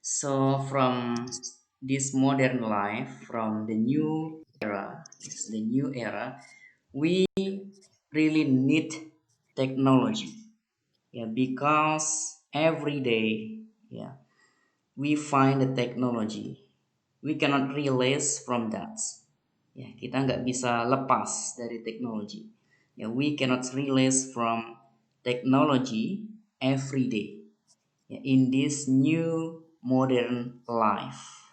So from this modern life, from the new era, yes, the new era, we really need technology. Yeah, because every day, yeah, we find the technology. We cannot release from that. Ya, kita nggak bisa lepas dari teknologi. Ya, we cannot release from technology every day. Ya, in this new modern life.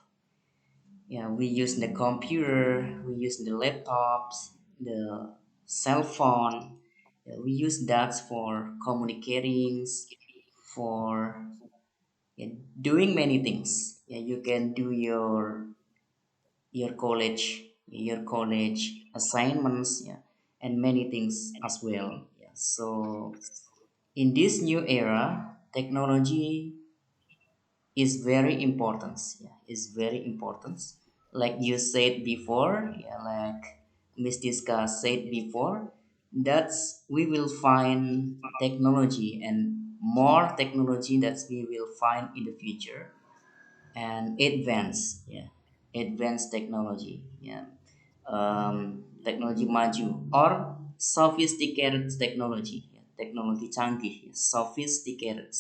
Yeah, we use the computer, we use the laptops, the cell phone. Yeah, we use that for communicating, for yeah, doing many things. Yeah, you can do your college assignments, yeah, and many things as well. Yeah. So in this new era, technology is very important. Yeah, is very important. Like you said before, yeah, like Miss Diska said before, that's we will find technology and more technology that we will find in the future and advanced, yeah, advanced technology, yeah, teknologi maju or sophisticated technology, yeah, teknologi canggih, yeah, sophisticated.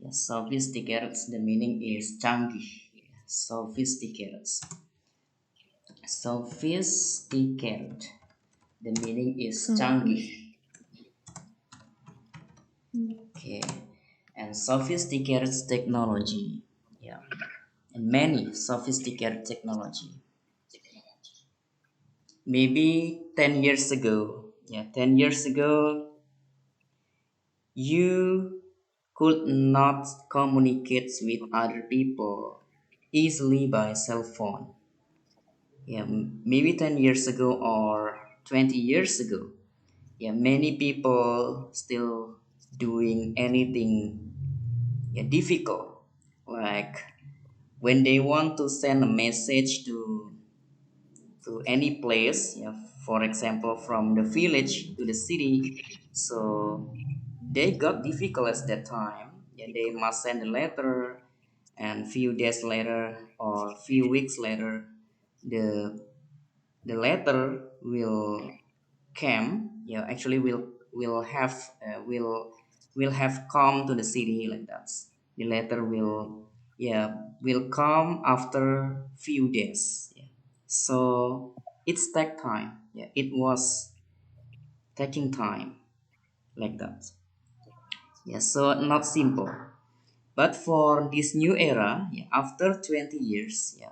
Yes, sophisticated, the meaning is canggih. Sophisticated. Sophisticated. The meaning is Sophie. canggih. Okay. And sophisticated technology. Yeah. And many sophisticated technology. Maybe 10 years ago. Yeah, 10 years ago, you could not communicate with other people easily by cell phone. Yeah, maybe 10 years ago or 20 years ago, yeah, many people still doing anything, yeah, difficult, like when they want to send a message to any place, yeah, for example from the village to the city, so they got difficult at that time. Yeah, they must send a letter, and few days later or few weeks later, the the letter will come, yeah, actually will have come to the city like that. The letter will, yeah, will come after few days, yeah. So it's take time, yeah, it was taking time like that. Yeah, so not simple. But for this new era, yeah, after 20 years, yeah,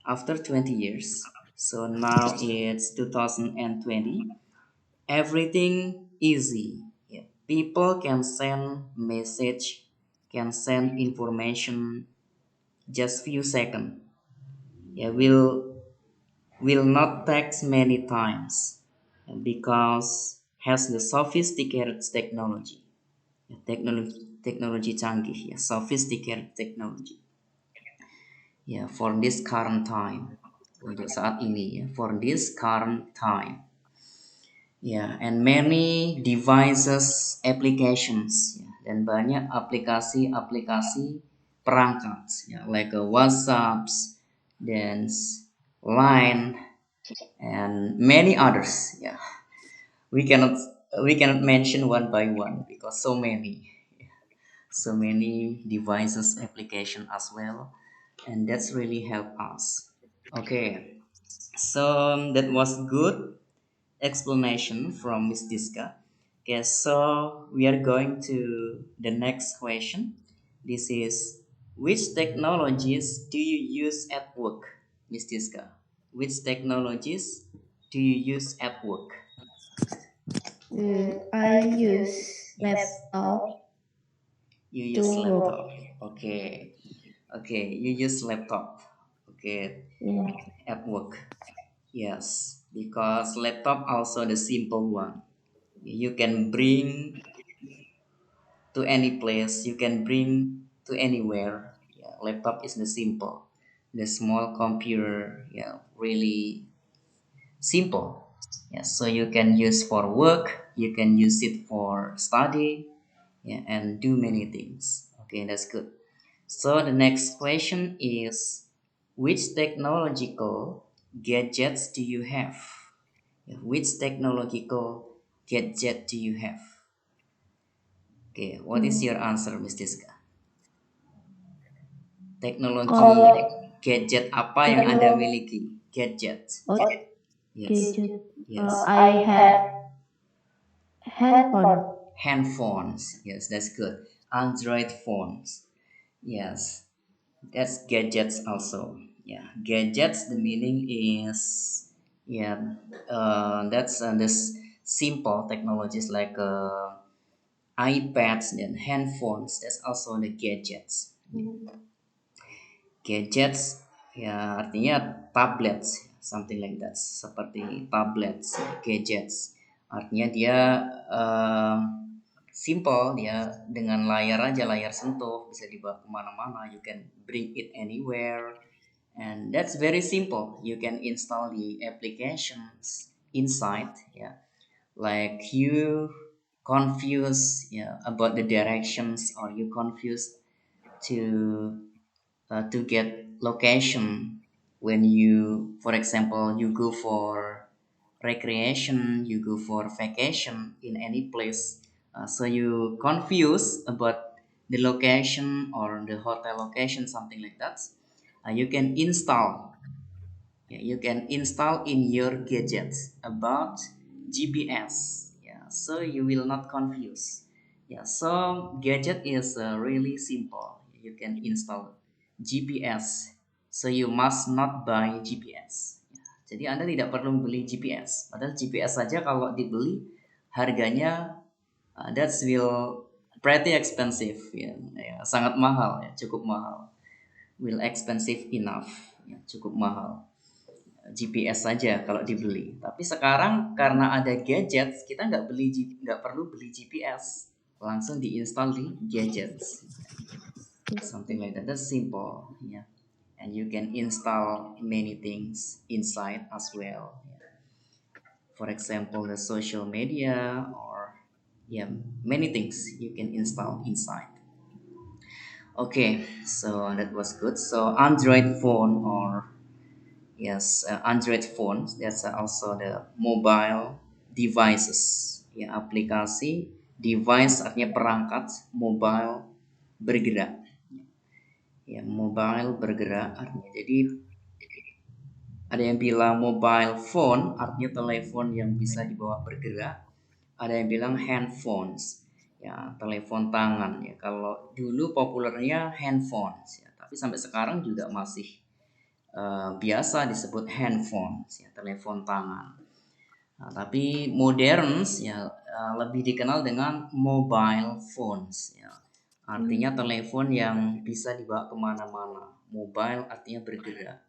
after 20 years, so now it's 2020, everything easy. Yeah. People can send message, can send information just few seconds. Yeah, will not text many times because has the sophisticated technology. Yeah, technology canggih, ya, sophisticated technology. Ya, for this current time. Untuk saat ini, ya, for this current time. Ya, and many devices, applications, ya, dan banyak aplikasi-aplikasi perangkat, ya, like WhatsApps, dan Line, and many others. Ya, we cannot we cannot mention one by one because so many devices, application as well, and that's really help us. Okay, so that was good explanation from Miss Diska. Okay, so we are going to the next question. This is, which technologies do you use at work, Miss Diska? Which technologies do you use at work? I use laptop You to use work. laptop. Okay. Okay, you use laptop. Okay, Yeah. at work. Yes, because laptop also the simple one. You can bring to any place, you can bring to anywhere. Yeah, laptop is the simple, the small computer. Yeah, really simple. Yeah, so you can use for work, you can use it for study, yeah, and do many things. Okay, that's good. So the next question is, which technological gadgets do you have? Yeah, which technological gadget do you have? Okay, what is Mm, your answer, Miss Diska? Teknologi oh, gadget apa yang Anda techno, miliki? Gadget. oh, Yes. gadget. Yes. I have handphone. Handphones. Yes, that's good. Android phones. Yes. That's gadgets also. Yeah. Gadgets, the meaning is, yeah, that's this simple technologies like iPads and handphones. That's also the gadgets. Yeah. Mm, Gadgets ya artinya tablets, something like that. Seperti tablets, gadgets. Artinya dia eh, simple, dia dengan layar aja, layar sentuh bisa dibawa kemana-mana. You can bring it anywhere, and that's very simple. You can install the applications inside, ya. Like you confused, ya, about the directions, or you confused to to get location when you, for example, you go for recreation, you go for vacation in any place, so you confuse about the location or the hotel location, something like that. You can install, yeah, you can install in your gadgets about GPS, yeah, so you will not confuse. Yeah, so gadget is really simple. You can install GPS, so you must not buy GPS. Ya, jadi Anda tidak perlu beli GPS. Padahal GPS saja kalau dibeli harganya that's will pretty expensive, ya, ya, sangat mahal, ya, cukup mahal. Will expensive enough, ya, cukup mahal. GPS saja kalau dibeli. Tapi sekarang karena ada gadget, kita nggak perlu beli GPS, langsung diinstal di gadgets. Something like that. That's simple, yeah. And you can install many things inside as well. Yeah. For example, the social media or yeah, many things you can install inside. Okay, so that was good. So Android phone or yes, Android phones. That's also the mobile devices. Ya, aplikasi device artinya perangkat mobile bergerak. Ya, mobile bergerak artinya. Jadi ada yang bilang mobile phone artinya telepon yang bisa dibawa bergerak. Ada yang bilang handphones. Ya, telepon tangan ya. Kalau dulu populernya handphones ya, tapi sampai sekarang juga masih biasa disebut handphone, ya, telepon tangan. Nah, tapi modern ya lebih dikenal dengan mobile phones, ya. Artinya mm, telepon yang bisa dibawa kemana-mana. Mobile artinya bergerak,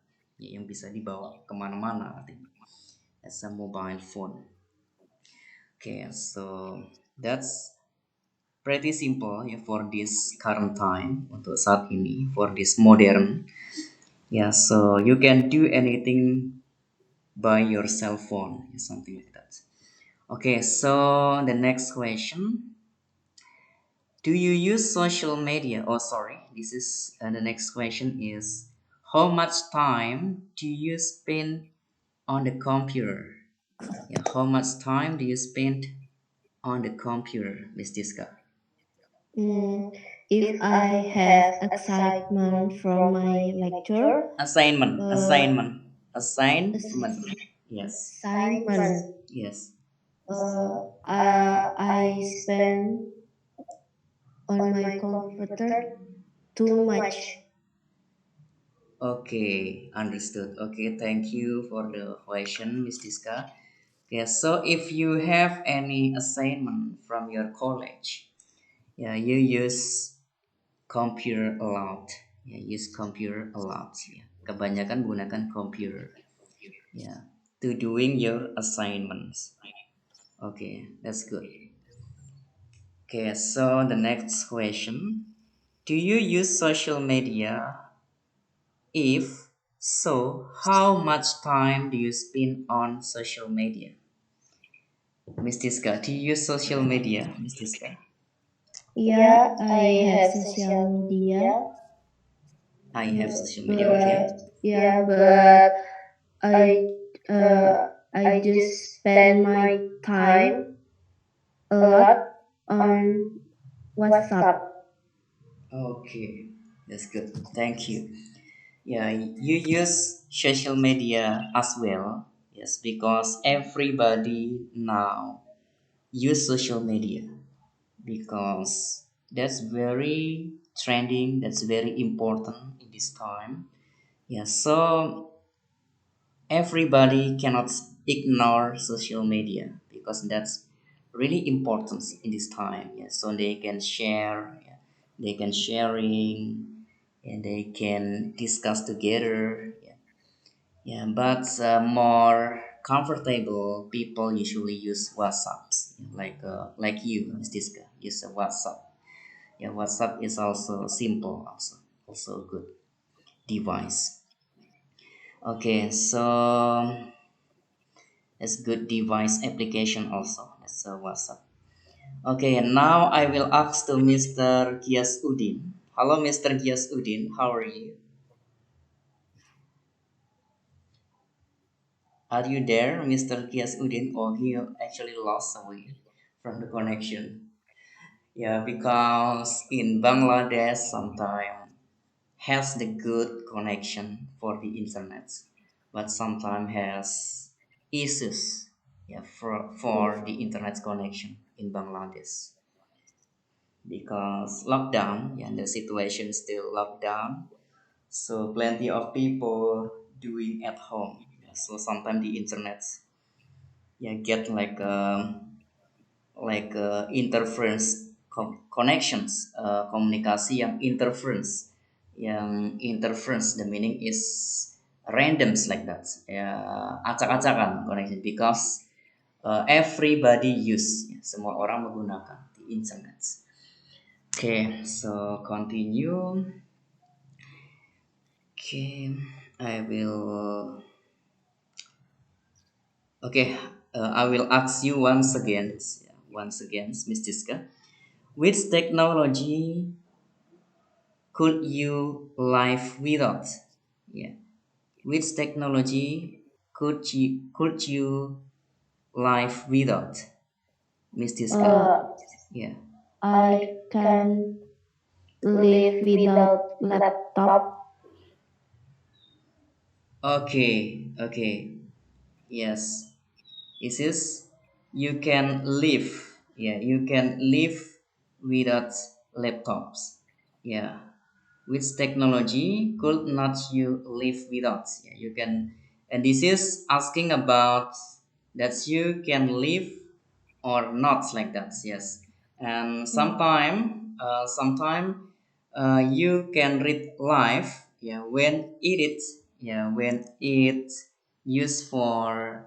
ya, yang bisa dibawa kemana-mana artinya. As a mobile phone. Okay, so that's pretty simple ya for this current time untuk saat ini for this modern. Yeah, so you can do anything by your cell phone, something like that. Okay, so the next question, do you use social media? Oh, sorry, this is the next question is, how much time do you spend on the computer? Yeah, how much time do you spend on the computer, Miss Diska? mm. If I have excitement from my lecture, Assignment, uh, assignment, assignment. ass- Yes, assignment, yes. I spend on my computer too much. Okay, understood. Okay, thank you for the question, Miss Diska. Okay, so if you have any assignment from your college, yeah, you use computer a lot. Yeah, use computer a lot. Yeah, kebanyakan gunakan computer. Yeah, to doing your assignments. Okay, that's good. Okay, so the next question: do you use social media? If so, how much time do you spend on social media? Miss Tiska, do you use social media, Miss Tiska? Yeah, I have social media. I have social media. Okay. but yeah, but I I just spend my time a lot on WhatsApp. Okay, that's good. Thank you. Yeah, you use social media as well. Yes, because everybody now use social media because that's very trending. That's very important in this time. Yeah, so everybody cannot ignore social media because that's really important in this time. Yeah, so they can share, yeah, they can sharing, and they can discuss together. Yeah, yeah, but more comfortable people usually use WhatsApps, like you, Miss Diska, use a WhatsApp. Yeah, WhatsApp is also simple, also a good device. Okay, so it's good device application also. That's a WhatsApp. Okay, and now I will ask to Mr. Gias Udin. Hello, Mr. Gias Udin. How are you? Are you there, Mr. Gias Udin? Or he actually lost away from the connection? Yeah, because in Bangladesh sometimes has the good connection for the internet, but sometimes has issues, yeah, for the internet connection in Bangladesh because lockdown, yeah, the situation is still lockdown, so plenty of people doing at home. Yeah, so sometimes the internet, yeah, get interference connections, komunikasi yang interference, the meaning is randoms like that, ya, acak-acakan connection because everybody use, ya, semua orang menggunakan the internet. Okay, so continue. Okay, I will. Okay, I will ask you once again. Once again, Miss Diska. Which technology could you live without? Yeah. Which technology could you live without, Miss Diska? Yeah. I can live without laptop. Okay. Okay. Yes. Is this you can live? Yeah. You can live without laptops. Yeah. Which technology could not you live without? Yeah, you can, and this is asking about that you can live or not like that. Yes, and sometime you can read live. Yeah, when it used for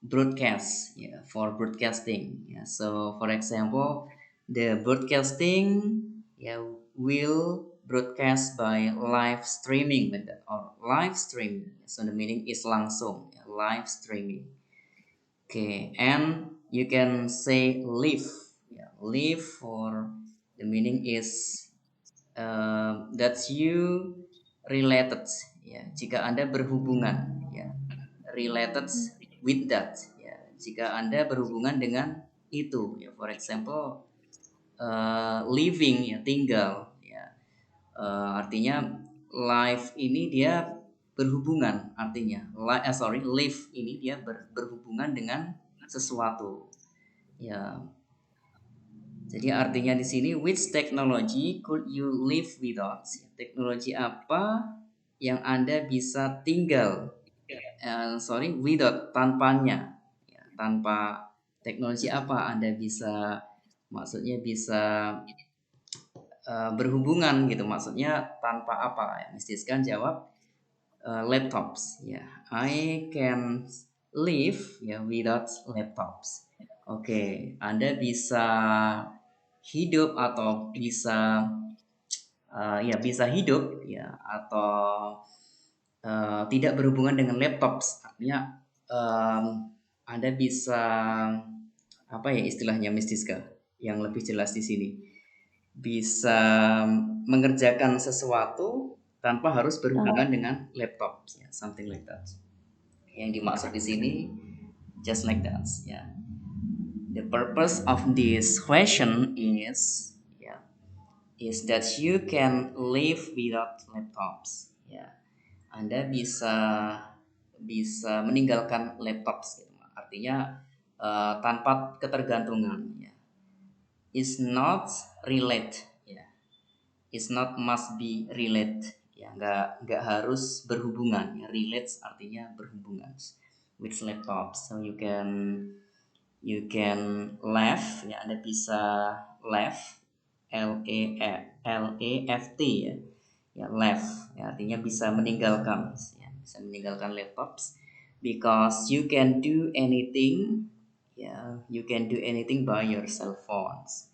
broadcast. Yeah, for broadcasting. Yeah, so for example, the broadcasting, yeah, will broadcast by live streaming like that, or live stream. So the meaning is langsung, yeah, live streaming. Okay, and you can say live. Yeah, live for the meaning is that you related. Ya, jika Anda berhubungan, ya, related with that. Ya, jika Anda berhubungan dengan itu. Ya, for example, living, ya, tinggal. Ya, artinya life ini dia berhubungan, artinya live ini dia berhubungan dengan sesuatu. Ya, jadi artinya di sini, which technology could you live without? Teknologi apa yang Anda bisa tinggal, without, tanpanya. Ya, tanpa teknologi apa Anda bisa, maksudnya bisa berhubungan gitu, maksudnya tanpa apa ya. Mesti kan jawab laptops. Ya, I can live, ya, without laptops. Oke, Anda bisa hidup atau bisa ya bisa hidup, ya, atau tidak berhubungan dengan laptops. Artinya Anda bisa, apa ya istilahnya, Miss Diska, yang lebih jelas di sini, bisa mengerjakan sesuatu tanpa harus Uh, berhubungan dengan laptop, ya, something like that. Yang dimaksud di sini just like that, ya. The purpose of this question is, ya, is that you can live without laptops, ya. Anda bisa bisa meninggalkan laptop gitu. Artinya tanpa ketergantungan, ya. Is not relate, ya. Is not must be relate, ya. Nggak harus berhubungan, ya. Relate artinya berhubungan with laptop. So you can laugh, ya. Anda bisa laugh, L F T, ya. Ya, laugh, ya, artinya bisa meninggalkan, ya, bisa meninggalkan laptops because you can do anything, ya, you can do anything by your cell phones,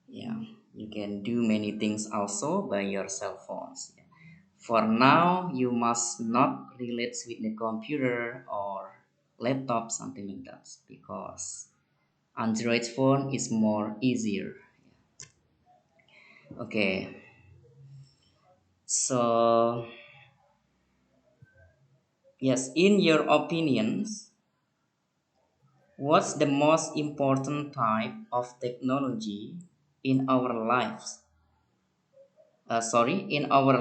ya. You can do many things also by your cell phones, ya. For now you must not relate with the computer or laptop, something like that, because Android phone is more easier. Okay, so yes, in your opinions, what's the most important type of technology in our lives? Sorry, in our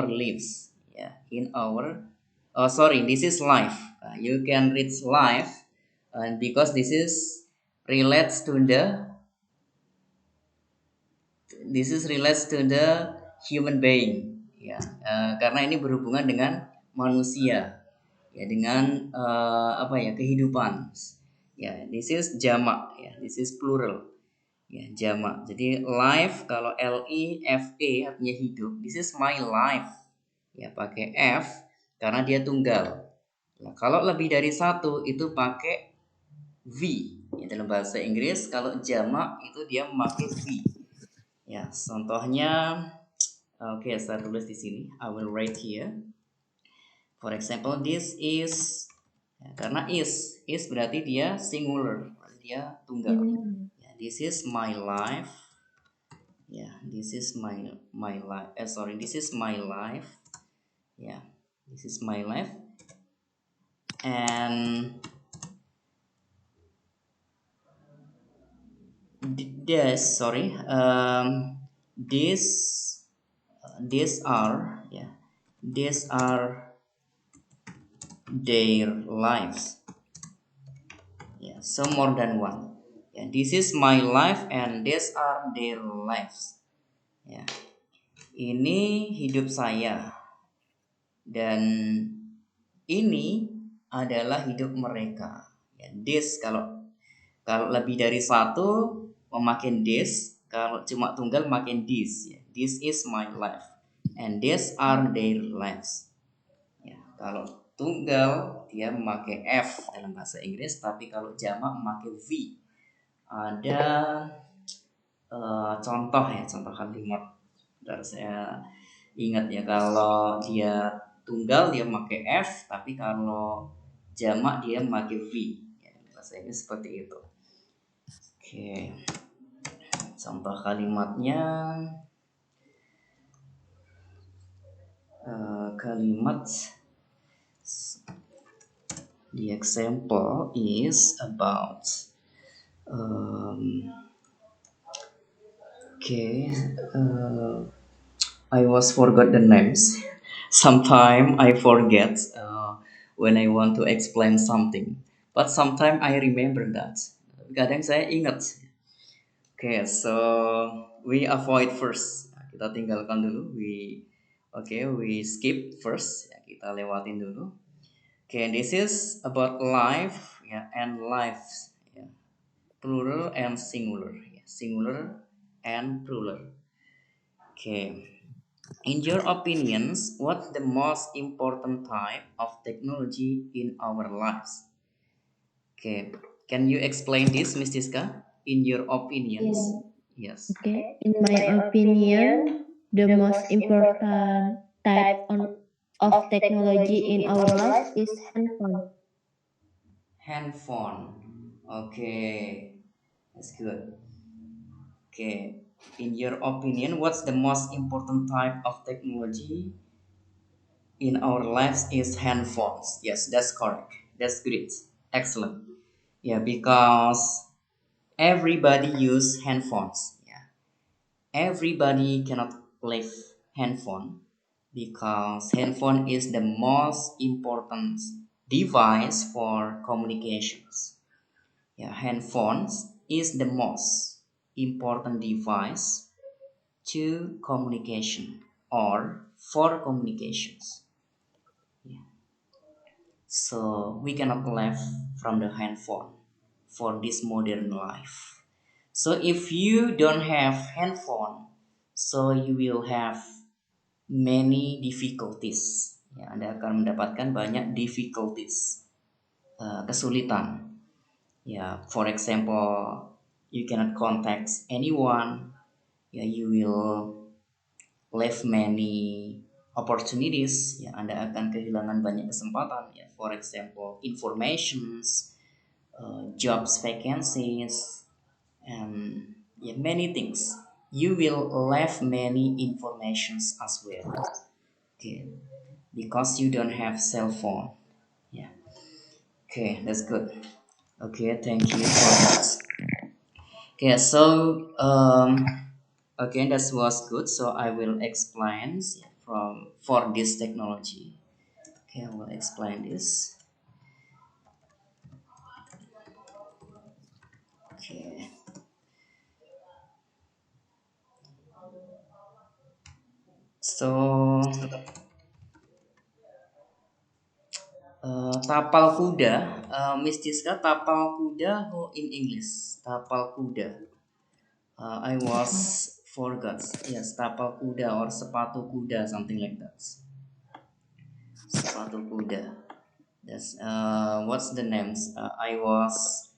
lives. Yeah, in our. Oh, sorry, this is life. You can read life, and because this is relates to the relates to the human being, ya. Karena ini berhubungan dengan manusia, ya, dengan apa ya, kehidupan, ya. This is jamak, ya, this is plural, ya, jamak. Jadi life kalau LIFE artinya hidup, this is my life, ya, pakai F karena dia tunggal. Nah, kalau lebih dari satu itu pakai V, ya, dalam bahasa Inggris kalau jamak itu dia memakai V. Ya, contohnya, oke, saya tulis di sini. I will write here. For example, this is, ya, karena is berarti dia singular, berarti dia tunggal. Ya, this is my life. Ya, this is my life. Sorry, this is my life. Ya, this is my life. And this, sorry, this, these are, yeah, these are their lives. Yeah, so more than one. Yeah, this is my life and these are their lives. Ya, ini hidup saya dan ini adalah hidup mereka. Ya, this kalau kalau lebih dari satu memakai this, kalau cuma tunggal memakai this. Ya. This is my life and these are their lives. Ya, kalau tunggal dia memakai F dalam bahasa Inggris, tapi kalau jamak memakai V. Ada contoh, ya, contoh kalimat. Bentar, saya ingat, ya, kalau dia tunggal dia memakai F, tapi kalau jamak dia memakai V, ya, bahasa Inggris seperti itu. Oke, contoh kalimatnya, kalimat, the example is about okay, I was forgot the names. Sometime I forget when I want to explain something, but sometime I remember that. Kadang saya ingat. Okay, so we avoid first. Nah, kita tinggalkan dulu. We skip first. Ya, kita lewatin dulu. Okay, this is about life, ya, and lives, ya. Plural and singular, ya. Singular and plural. Okay. In your opinions, what's the most important type of technology in our lives? Okay, can you explain this, Miss Tiska? In your opinions, Yeah. yes. Okay. In my opinion, the most important of technology in our life is handphone. Handphone. Okay, that's good. Okay. In your opinion, what's the most important type of technology in our lives is handphones? Yes, that's correct. That's great. Excellent. Yeah, because everybody use handphones. Yeah, everybody cannot live handphone because handphone is the most important device for communications. Yeah, handphones is the most important device to communication or for communications. Yeah. So we cannot live from the handphone for this modern life. So if you don't have handphone, so you will have many difficulties. Ya, Anda akan mendapatkan banyak difficulties, kesulitan. Ya, for example, you cannot contact anyone. Ya, you will left many opportunities. Ya, Anda akan kehilangan banyak kesempatan. Ya, for example, informations, jobs vacancies, and yeah, many things. You will left many informations as well. Okay, because you don't have cell phone. Yeah. Okay, that's good. Okay, thank you for that. Okay, so okay, that was good. So I will explain from for this technology. Okay, I will explain this. Okay, so tapal kuda, Miss Tiska, tapal kuda who in English? Tapal kuda. I was forgot. Yes, tapal kuda or sepatu kuda, something like that. Sepatu kuda. That's what's the names? I was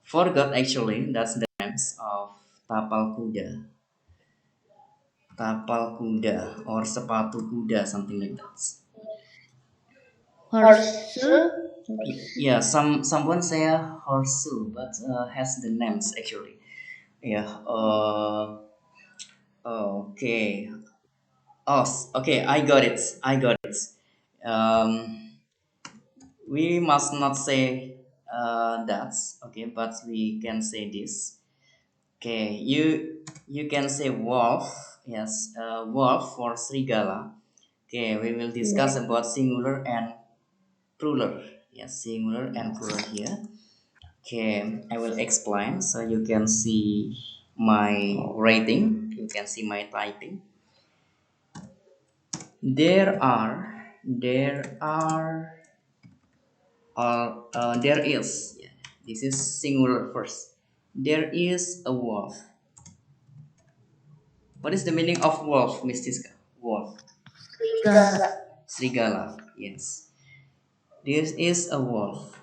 forgot actually. That's the names of tapal kuda, tapal kuda or sepatu kuda, something like that. Horseshoe. Yeah, someone say horseshoe, but has the names actually. Yeah. Okay. Oh, okay. I got it. I got it. Um, we must not say that. Okay, but we can say this. Okay, you can say wolf. Yes, wolf for serigala. Okay, we will discuss about singular and plural. Yes, singular and plural here. Okay, I will explain so you can see my writing. You can see my typing. There is. Yeah, this is singular first. There is a wolf. What is the meaning of wolf, Miss Tiska? Wolf. Serigala. Serigala. Yes. This is a wolf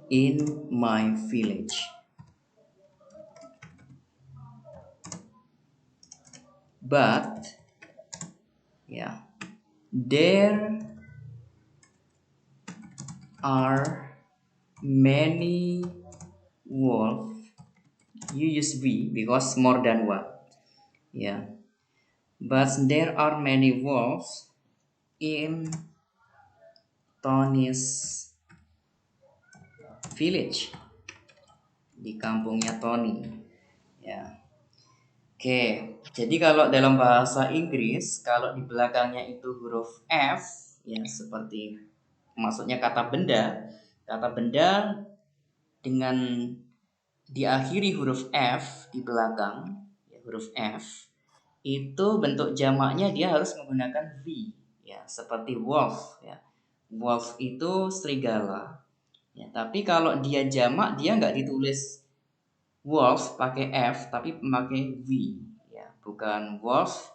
in my village. But yeah, there are many wolves. You use we because more than one. Yeah. But there are many wolves in Tony's village. Di kampungnya Tony. Ya. Oke, jadi kalau dalam bahasa Inggris, kalau di belakangnya itu huruf F, ya seperti maksudnya kata benda dengan diakhiri huruf F di belakang, ya, huruf F, itu bentuk jamaknya dia harus menggunakan V, ya seperti wolf, ya. Wolf itu serigala, ya. Tapi kalau dia jamak dia nggak ditulis wolf pakai F tapi memakai V, ya, bukan wolf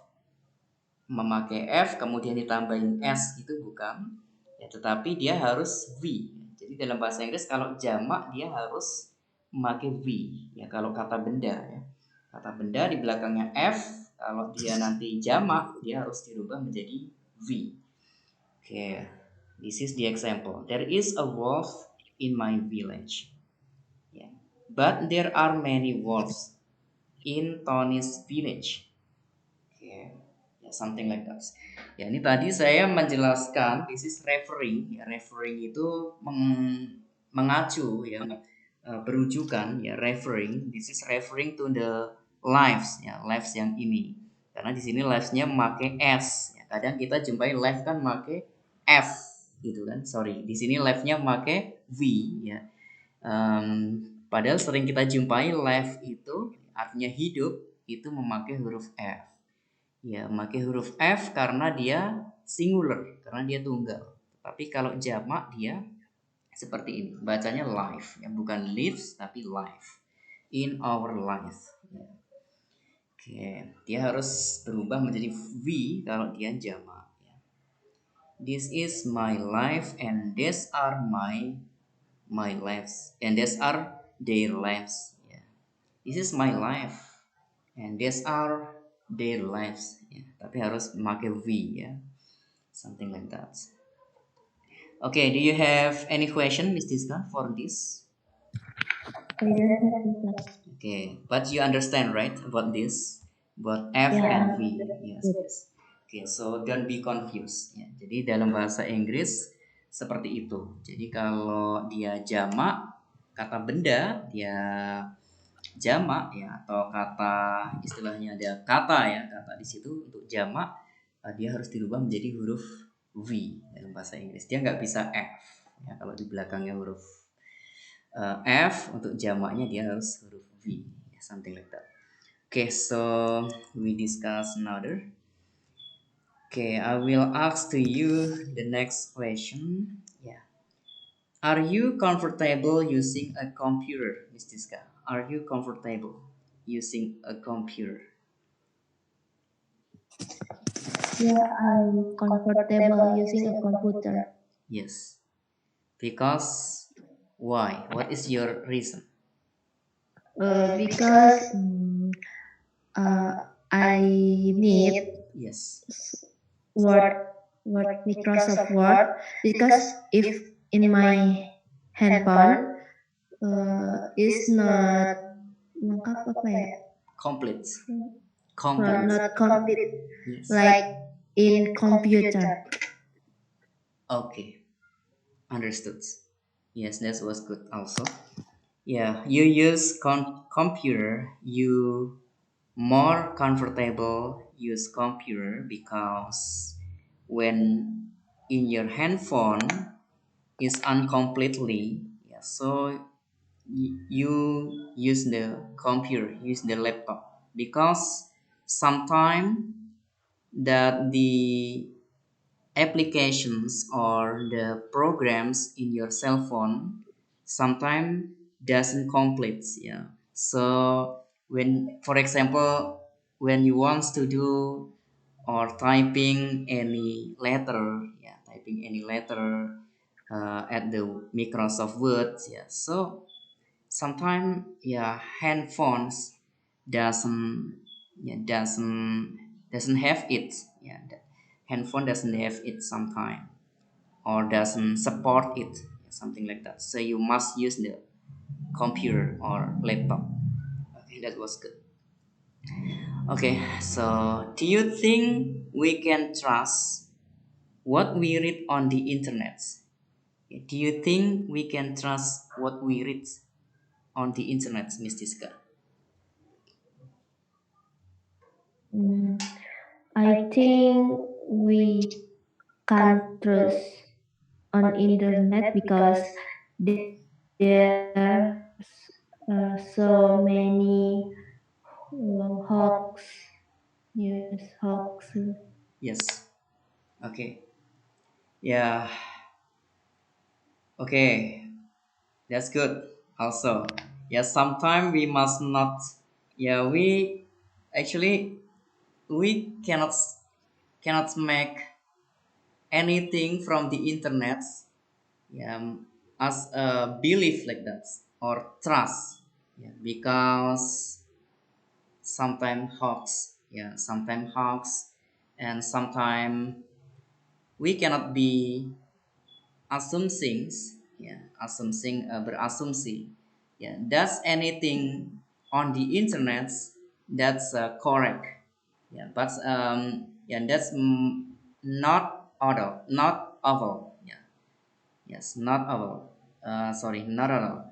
memakai F kemudian ditambahin S itu bukan, ya, tetapi dia harus V. Jadi dalam bahasa Inggris kalau jamak dia harus memakai V, ya, kalau kata benda, ya. Kata benda di belakangnya F, kalau dia nanti jamak dia harus dirubah menjadi V. Okay, this is the example. There is a wolf in my village. Yeah. But there are many wolves in Tony's village. Okay, ya something like that. Ya ini tadi saya menjelaskan this is referring. Ya referring itu mengacu ya berujukan ya referring. This is referring to the lives ya lives yang ini. Karena di sini lives-nya memakai s. Ya, kadang kita jumpai live kan memakai f gitu kan. Sorry, di sini live-nya memakai v ya. Padahal sering kita jumpai live itu artinya hidup itu memakai huruf f. Ya, memakai huruf F karena dia singular, karena dia tunggal. Tapi kalau jamak dia seperti ini, bacanya life, ya bukan lives tapi life. In our life. Ya. Oke, dia harus berubah menjadi V kalau dia jamak. Ya. This is my life and these are my lives and these are their lives. Ya. This is my life and these are their lives. Ya. Tapi harus memakai V ya. Something like that. Okay, do you have any question, Miss Diska, for this? I don't have the class. Okay, but you understand, right, about this, about F Yeah, and V. Yes, good. yes. Okay, so don't be confused. Ya, jadi dalam bahasa Inggris seperti itu. Jadi kalau dia jamak, kata benda dia jamak ya atau kata istilahnya ada kata ya kata di situ untuk jamak dia harus dirubah menjadi huruf V dalam bahasa Inggris. Dia nggak bisa F ya kalau di belakangnya huruf F untuk jamaknya dia harus huruf V ya, something like that. Okay, so we discuss another. Okay, I will ask to you the next question. Yeah, are you comfortable using a computer, Miss Diska? Are you comfortable using a computer? Yeah, I'm comfortable using a computer. Yes. Because why? What is your reason? Because I need Yes. Word, Microsoft Word, because if in my handphone is not lengkap apa ya? Complete. Complete. Not complete. Yes. Like in computer. Okay. Understood. Yes, that was good also. Yeah, you use computer, you more comfortable use computer because when in your handphone is uncompletely, yeah, so you use the computer, use the laptop because sometimes that the applications or the programs in your cell phone sometimes doesn't complete, yeah. So when for example when you want to do or typing any letter, yeah, typing any letter at the Microsoft Word, yeah, so sometimes yeah handphones doesn't yeah doesn't have it, yeah, the handphone doesn't have it sometime or doesn't support it, something like that, so you must use the computer or laptop. Okay, that was good. Okay, so do you think we can trust what we read on the internet? Do you think we can trust what we read on the internet, Miss Diska? I think we can't trust on internet because there's so many hoax. Yes, hoax. Yes. Okay. Yeah. Okay. That's good. Also, yeah. Sometimes we must not. Yeah. We actually we cannot make anything from the internet. Yeah. As a belief like that or trust. Yeah. Because sometimes hoax. Yeah. Sometimes hoax, and sometimes we cannot be assumptions, ya berasumsi, ya does anything on the internet That's correct. Yeah, but yeah, that's not oval, not oval. Yeah, yes, not oval. Sorry, not at all.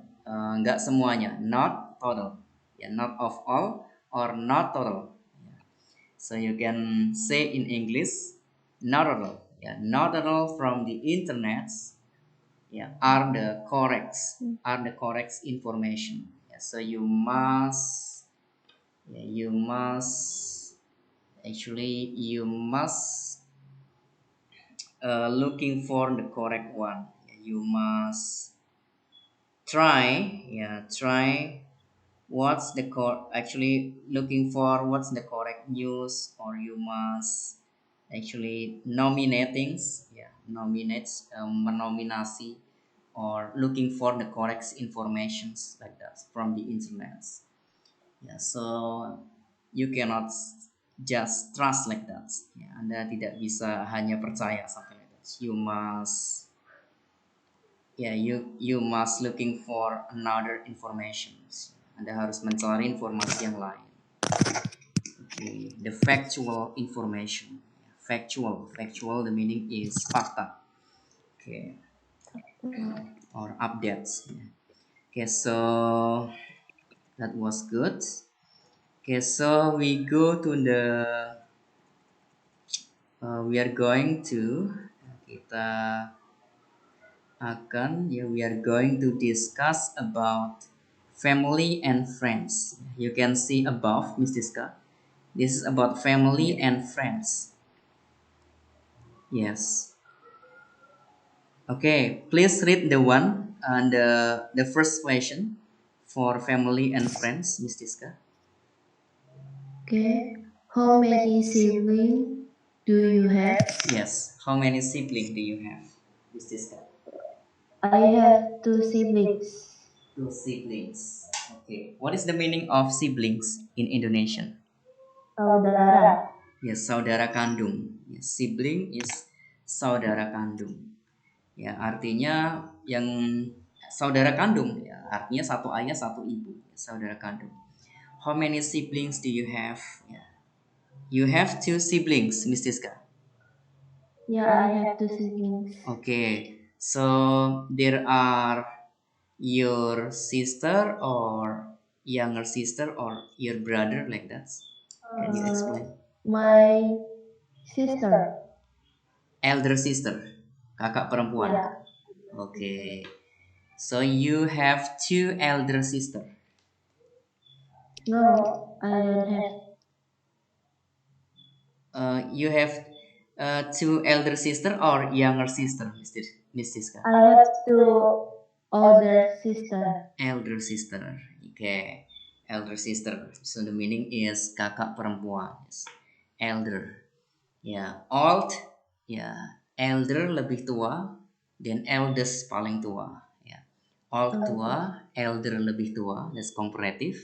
Nggak semuanya, not total. Yeah, not of all or not total. Yeah. So you can say in English, not at all. Yeah, not at all from the internet. Yeah, are the correct information. Yeah, so you must actually you must looking for the correct one. You must try what's the actually looking for what's the correct news, or you must actually nominatings, nominate, menominasi, or looking for the correct informations like that from the internet. Ya, so you cannot just trust like that. Ya, Anda tidak bisa hanya percaya something like that. You must looking for another informations. Anda harus mencari informasi yang lain. Okay, the factual information. Factual. The meaning is fakta. Okay, or updates. Okay, so that was good. Okay, so we are going to kita we are going to discuss about family and friends. You can see above, Miss Diska. This is about family and friends. Yes. Okay, please read the one and the first question for family and friends, Miss Diska. Okay. How many siblings do you have? Yes. How many siblings do you have, Miss Diska? I have two siblings. Two siblings. Okay. What is the meaning of siblings in Indonesian? Saudara. Yes, saudara kandung. Yes, sibling is saudara kandung. Ya, artinya yang saudara kandung. Ya, artinya satu ayah satu ibu. Saudara kandung. How many siblings do you have? Ya. You have two siblings, Miss Tiska. Yeah, I have two siblings. Okay, so there are your sister or younger sister or your brother like that. Can you explain? My sister. Elder sister, kakak perempuan. Yeah. Okay, so you have two elder sister. No, I don't have. You have two elder sister or younger sister, Miss Siska? I have two older sister. Elder sister. Okay, elder sister. So the meaning is kakak perempuan. Yes. Elder. Ya, old. Ya, elder lebih tua, dan eldest paling tua. Ya, old tua, elder lebih tua. That's comparative.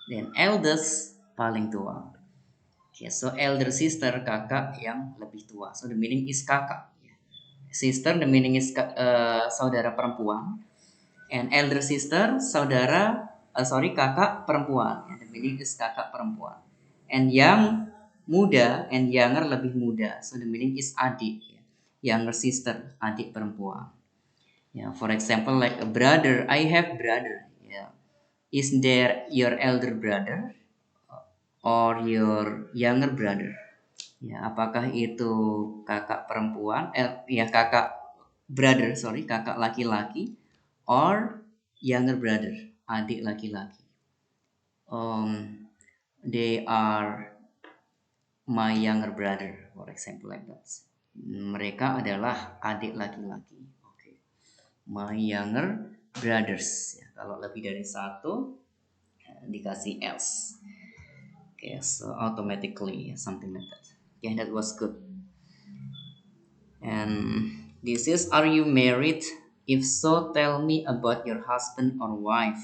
Dan eldest paling tua. Okay, so elder sister kakak yang lebih tua. So the meaning is kakak. Sister the meaning is saudara perempuan, and elder sister kakak perempuan. The meaning is kakak perempuan. And yang muda and younger lebih muda. So the meaning is adik. Younger sister, adik perempuan. For example, like a brother, I have brother. Is there your elder brother or your younger brother? Apakah itu kakak perempuan? Kakak brother, kakak laki-laki, or younger brother, adik laki-laki. They are my younger brother, for example like that. Mereka adalah adik laki-laki. Okay. My younger brothers. Kalau lebih dari satu, dikasih else. Okay, so automatically something like that. Okay, that was good. And this is, are you married? If so, tell me about your husband or wife.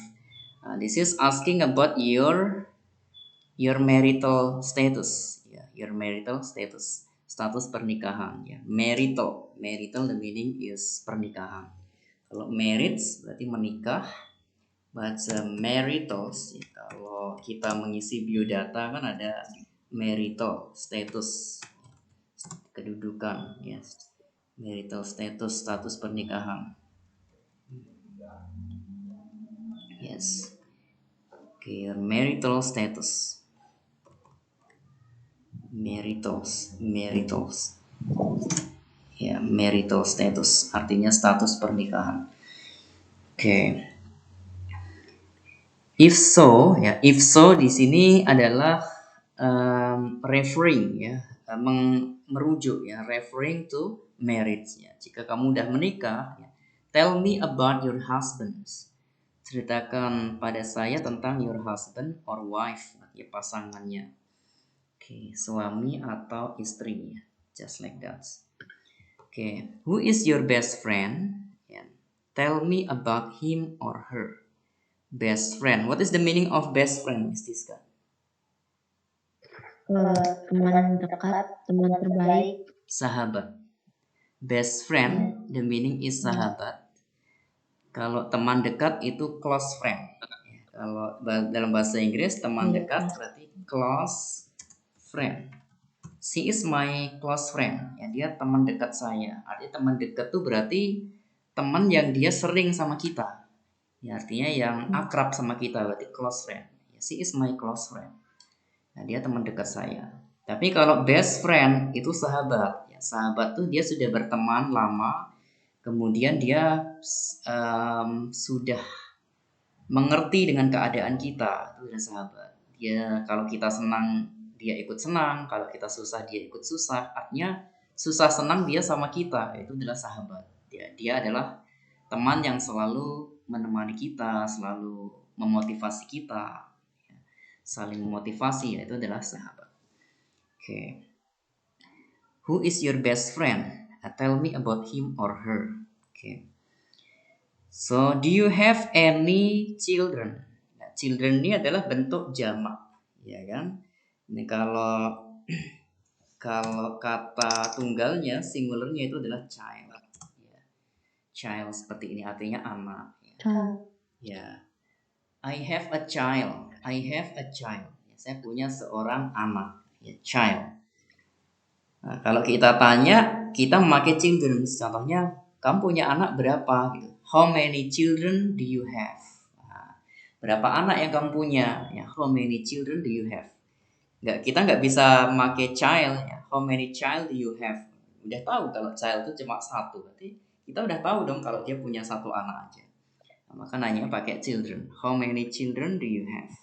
This is asking about your marital status. Your marital status. Status pernikahan. Marital the meaning is pernikahan. Kalau marriage berarti menikah. But maritals, ya, kalau kita mengisi biodata kan ada marital status, kedudukan, yes, marital status, status pernikahan, yes. Oke, marital status, maritals, ya, marital status artinya status pernikahan. Oke, if so, ya, if so di sini adalah referring, ya, merujuk, ya, referring to marriage, ya. Jika kamu udah menikah, ya, tell me about your husband. Ceritakan pada saya tentang your husband or wife, ya, pasangannya. Oke, suami atau istri, ya. Just like that. Oke, who is your best friend? Ya. Tell me about him or her. Best friend. What is the meaning of best friend, Miss Tiska? Teman dekat, teman terbaik. Sahabat. Best friend, the meaning is sahabat. Kalau teman dekat itu close friend. Kalau dalam bahasa Inggris teman dekat berarti close friend. She is my close friend. Ya, dia teman dekat saya. Artinya teman dekat tuh berarti teman yang dia sering sama kita. Ya, artinya yang akrab sama kita berarti close friend. Ya, she is my close friend. Nah, dia teman dekat saya. Tapi kalau best friend itu sahabat. Ya, sahabat tuh dia sudah berteman lama, kemudian dia sudah mengerti dengan keadaan kita. Itu adalah sahabat. Dia kalau kita senang dia ikut senang, kalau kita susah dia ikut susah. Artinya susah senang dia sama kita. Itu adalah sahabat. Dia adalah teman yang selalu menemani kita, selalu memotivasi kita, saling memotivasi, yaitu adalah sahabat. Oke. Who is your best friend? Tell me about him or her. Oke. So, do you have any children? Nah, children ini adalah bentuk jamak, ya kan? Ini kalau kalau kata tunggalnya, singularnya itu adalah child. Ya. Child seperti ini artinya anak. Ya. I have a child. I have a child. Ya, saya punya seorang anak. Ya, child. Nah, kalau kita tanya, kita memakai children. Contohnya, kamu punya anak berapa? Gitu. How many children do you have? Nah, berapa anak yang kamu punya? Ya, how many children do you have? Kita nggak bisa memakai child. Ya. How many child do you have? Udah tahu kalau child itu cuma satu. Berarti kita udah tahu dong kalau dia punya satu anak aja. Nah, maka nanya pakai children. How many children do you have?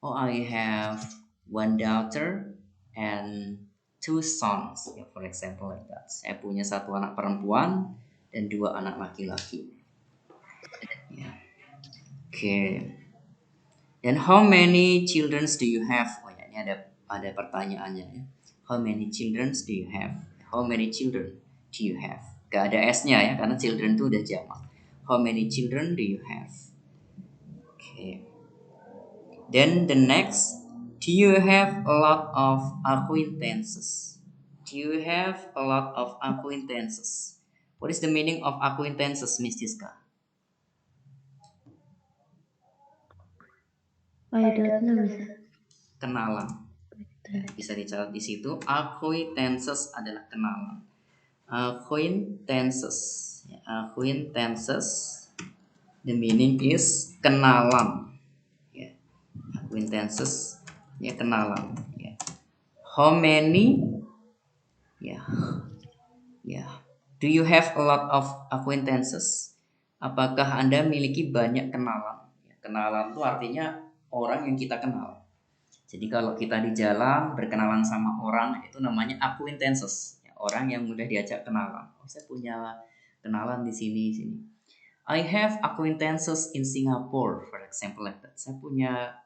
Oh, I have one daughter and two sons. Ya, for example like that. Saya punya satu anak perempuan dan dua anak laki-laki. Ya. Oke. Dan how many children do you have? Oh ya, ini ada pertanyaannya ya. How many children do you have? How many children do you have? Gak ada S-nya ya, karena children itu udah jamak. How many children do you have? Oke. Then the next, do you have a lot of acquaintances? Do you have a lot of acquaintances? What is the meaning of acquaintances, Miss Tiska? I don't know, sir. Kenalan. Bisa dicatat di situ. Acquaintances adalah kenalan. Acquaintances. Ya, acquaintances. The meaning is kenalan. Ya. Acquaintances. Ya, kenalan. Ya. How many? Ya. Ya. Do you have a lot of acquaintances? Apakah Anda memiliki banyak kenalan? Ya, kenalan itu artinya orang yang kita kenal. Jadi kalau kita di jalan berkenalan sama orang itu namanya acquaintances, ya, orang yang mudah diajak kenalan. Oh, saya punya kenalan di sini. I have acquaintances in Singapore, for example like that. Saya punya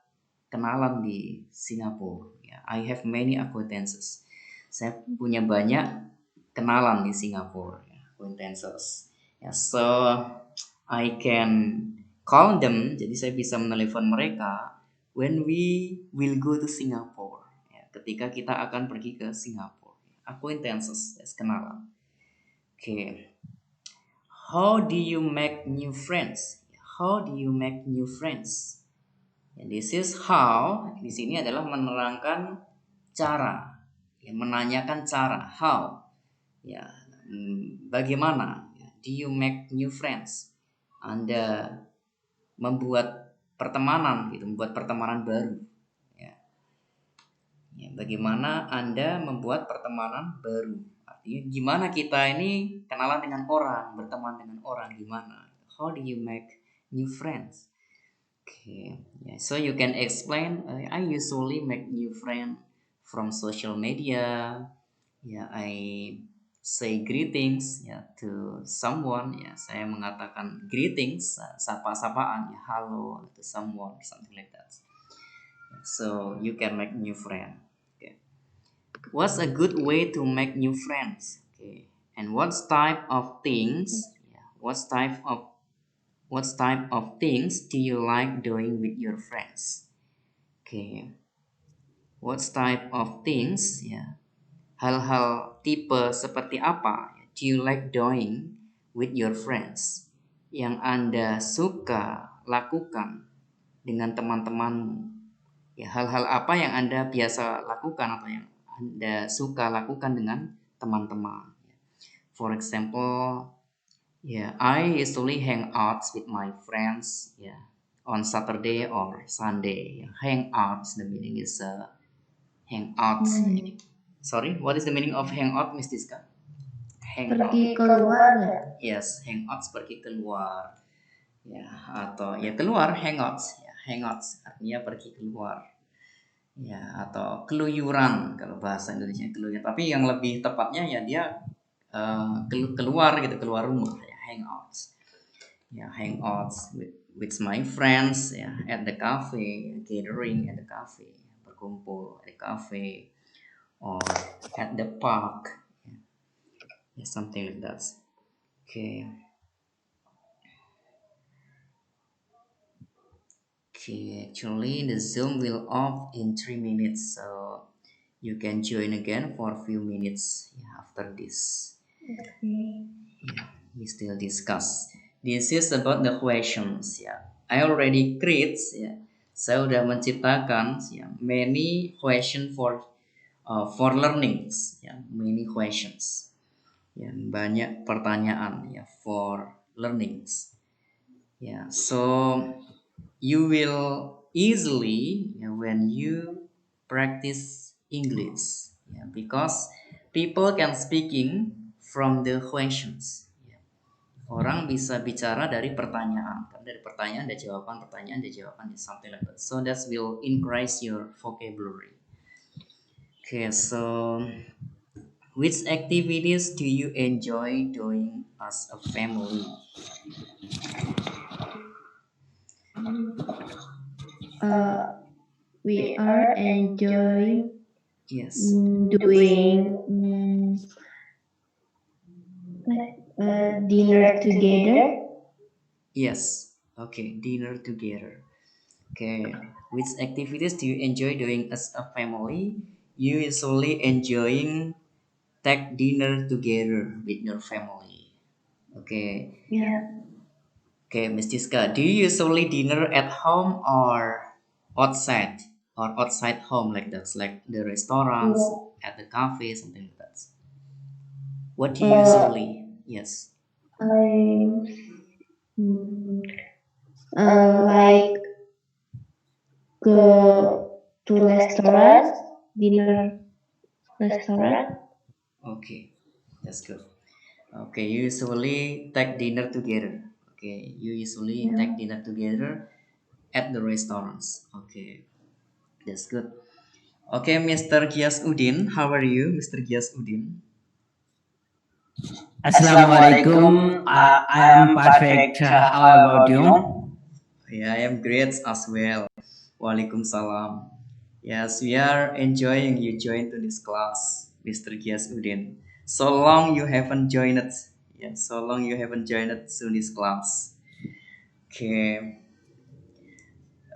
kenalan di Singapura. Ya, I have many acquaintances. Saya punya banyak kenalan di Singapura. Ya, acquaintances. Ya, so I can call them. Jadi saya bisa menelepon mereka when we will go to Singapore. Ya, ketika kita akan pergi ke Singapura. Acquaintances, that's kenalan. Okay. How do you make new friends? how do you make new friends? And this is how. Di sini adalah menerangkan cara, ya, menanyakan cara. How, ya, bagaimana? Do you make new friends? Anda membuat pertemanan, gitu, membuat pertemanan baru. Ya. Ya, bagaimana Anda membuat pertemanan baru? Artinya gimana kita ini kenalan dengan orang, berteman dengan orang gimana? How do you make new friends? Okay, yeah. So you can explain. I usually make new friend from social media. Yeah, I say greetings ya to someone. Ya, saya mengatakan greetings, sapa-sapaan ya, hello to someone, something like that. So you can make new friend. Okay. What's a good way to make new friends? Okay. And what type of things do you like doing with your friends? Okay. What type of things ya? Hal-hal tipe seperti apa ya, do you like doing with your friends yang Anda suka lakukan dengan teman-temanmu? Ya, hal-hal apa yang Anda biasa lakukan atau yang Anda suka lakukan dengan teman-teman? For example, yeah, I usually hang out with my friends, yeah, on Saturday or Sunday. Hang out, the meaning is hang out. Sorry, what is the meaning of hang out, Miss Tiska? Hang out. Pergi keluar nggak? Yes, hang out pergi keluar. Ya, atau ya keluar hangouts, ya, hangouts artinya pergi keluar. Ya, atau keluyuran kalau bahasa Indonesia keluyuran. Tapi yang lebih tepatnya ya dia keluar gitu, keluar rumah ya, hangouts. Ya, hangouts with my friends ya, at the cafe, gathering at the cafe, berkumpul at the cafe or at the park. Ya, something like that. Okay. Okay, actually the Zoom will off in 3 minutes, so you can join again for a few minutes, yeah, after this. Okay. Yeah, we still discuss. This is about the questions. Yeah, I already create. Yeah, saya sudah menciptakan ya, many question for learnings. Ya, many questions. Ya, banyak pertanyaan ya for learnings. Yeah, so you will easily when you practice English, because people can speaking from the questions. Orang bisa bicara dari pertanyaan, dari pertanyaan ada jawaban, pertanyaan ada jawaban, something like that. So that will increase your vocabulary. Okay, so which activities do you enjoy doing as a family? Uh, we are enjoying Yes. doing dinner together. Yes. Okay, dinner together. Okay, which activities do you enjoy doing as a family? You usually enjoying take dinner together with your family. Okay. Yeah. Okay, Miss Jiska, do you usually dinner at home or outside? Or outside home like that, like the restaurants, at the cafe, something like that. What do you usually? Yes. I like go to restaurant, dinner restaurant. Okay, that's good. Okay, you usually take dinner together. Okay, you usually take dinner together at the restaurants. Okay, that's good. Okay, Mr. Gias Udin, how are you, Mr. Gias Udin? Assalamualaikum. I am perfect. How about you? Yeah, I am great as well. Waalaikumsalam. Yes, we are enjoying you join to this class, Mr. Gias Udin. So long you haven't joined it. Yeah, so long you haven't joined it to this class. Okay.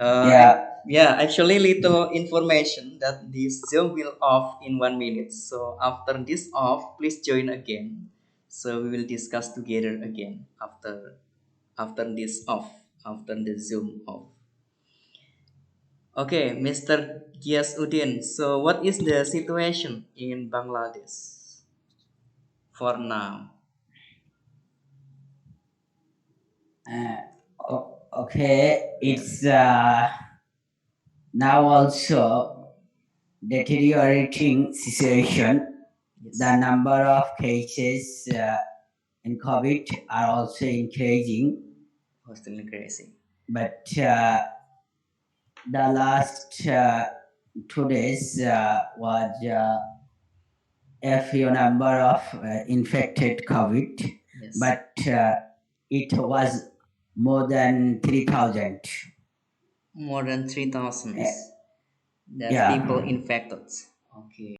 Yeah. Yeah, actually little information that this Zoom will off in 1 minute. So after this off, please join again. So we will discuss together again after this off. after the Zoom off. Okay, Mr. Gias Udin. So, what is the situation in Bangladesh for now? Uh, okay, it's now also deteriorating situation. Yes. The number of cases in COVID are also increasing, Hostel increasing. but the last 2 days was a few number of infected COVID, Yes. but it was more than 3,000. More than 3,000 that Yeah. people infected. Okay.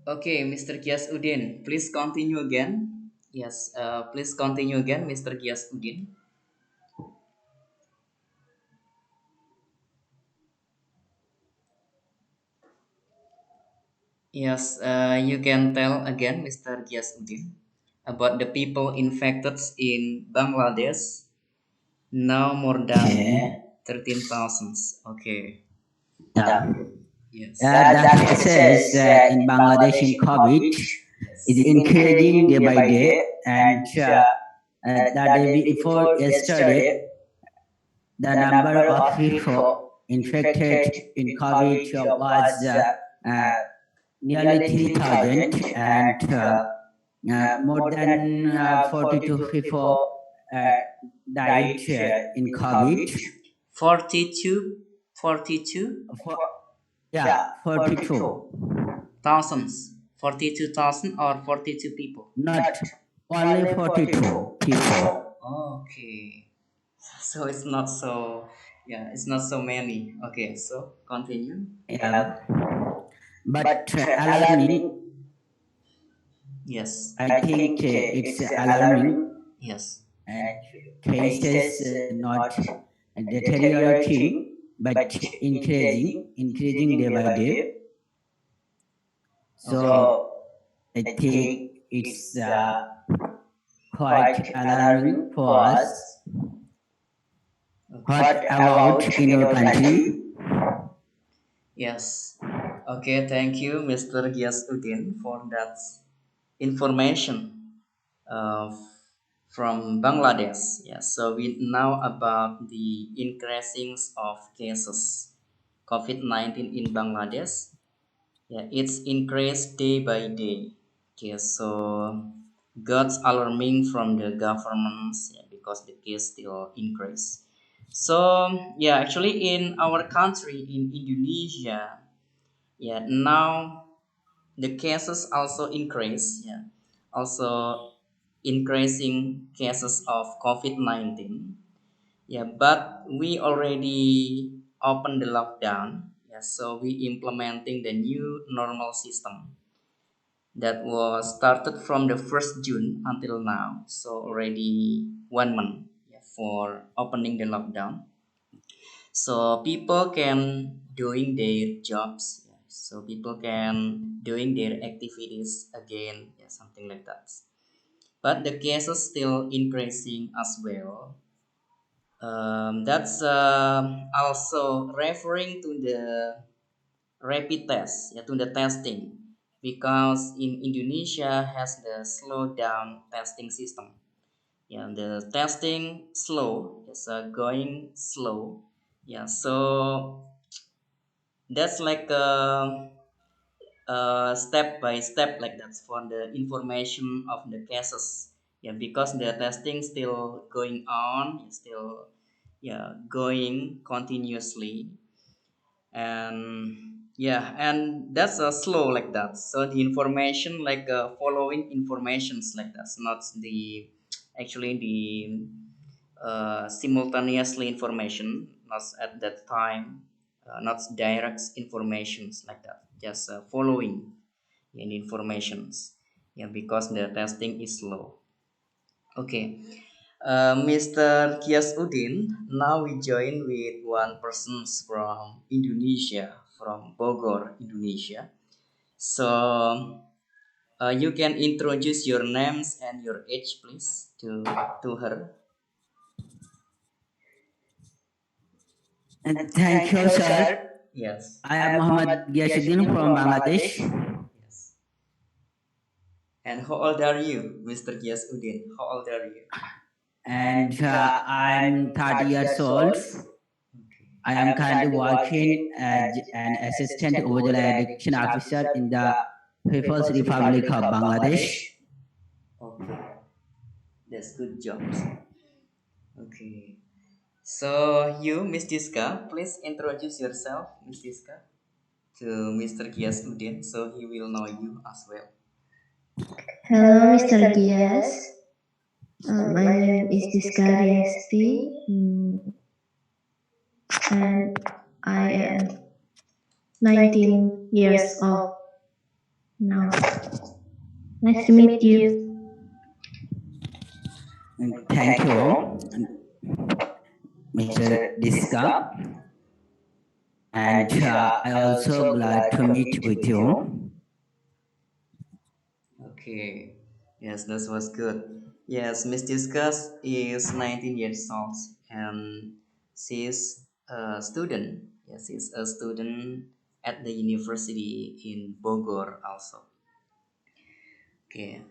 Okay, Mr. Gias Udin, please continue again. Yes, please continue again, Mr. Gias Udin. Yes, you can tell again, Mr. Gias Udin, about the people infected in Bangladesh. Now more than Okay. 13,000. Okay. Yeah. Yes. The cases in Bangladesh in COVID is Yes. increasing day by day, and the day before yesterday, the number of people infected in COVID was uh, nearly 3,000, and more than 42 people uh, died in COVID. 42, 42 For, yeah, 42. thousands. 42,000 or 42 people. Not only 42 people. Okay. So it's not so, yeah, it's not so many. Okay, so continue. Yeah. But alarming, Yes. I think it's alarming. Yes. And cases not deteriorating but increasing day by day. Okay. So I think it's quite alarming for us. What about in your country? Yes. Okay, thank you, Mr. Udin, for that information uh, from Bangladesh. Yes, so we know about the increasing of cases COVID-19 in Bangladesh. Yeah, it's increased day by day. Okay, so God's alarming from the governments, yeah, because the case still increase. So yeah, actually in our country in Indonesia, yeah, now the cases also increase. Yeah, also increasing cases of COVID-19. Yeah, but we already opened the lockdown. Yeah, so we implementing the new normal system that was started from the 1st June until now. So already 1 month, yeah, for opening the lockdown. So people can doing their jobs. Yeah. So people can doing their activities again. Yeah, something like that. But the cases still increasing as well. That's also referring to the rapid test, yeah, to the testing, because in Indonesia has the slow down testing system. Yeah, the testing slow is going slow. Yeah, so that's like step by step like that for the information of the cases. Yeah, because the testing still going on, still yeah going continuously, and yeah, and that's slow like that. So the information like following informations like that's not the actually the simultaneously information, not at that time, not direct informations like that, just following in informations. Yeah, because the testing is slow. Okay, Mr. Kias Udin, now we join with one person from Indonesia, from Bogor, Indonesia. So you can introduce your names and your age, please, to her. And thank you, sir. Yes. I am Muhammad Giyasuddin from Bangladesh, Yes. And how old are you, Mr. Kias Udin? How old are you? and I'm 30 years old. I am currently working as an assistant overall education officer in the People's Republic of Bangladesh. Okay, that's good job. Okay. So you, Miss Diska, please introduce yourself, Miss Diska, to Mr. Kias Udin, so he will know you as well. Hello, Mr. Gias. My name is Diskari Esti, and I am 19 years old now. Nice to meet you. And thank you, Mr. Diska. And I also glad to meet with you. Okay. Yes, that was good. Yes, Miss Discuss is 19 years old and she is a student. Yes, she's a student at the university in Bogor also. Okay.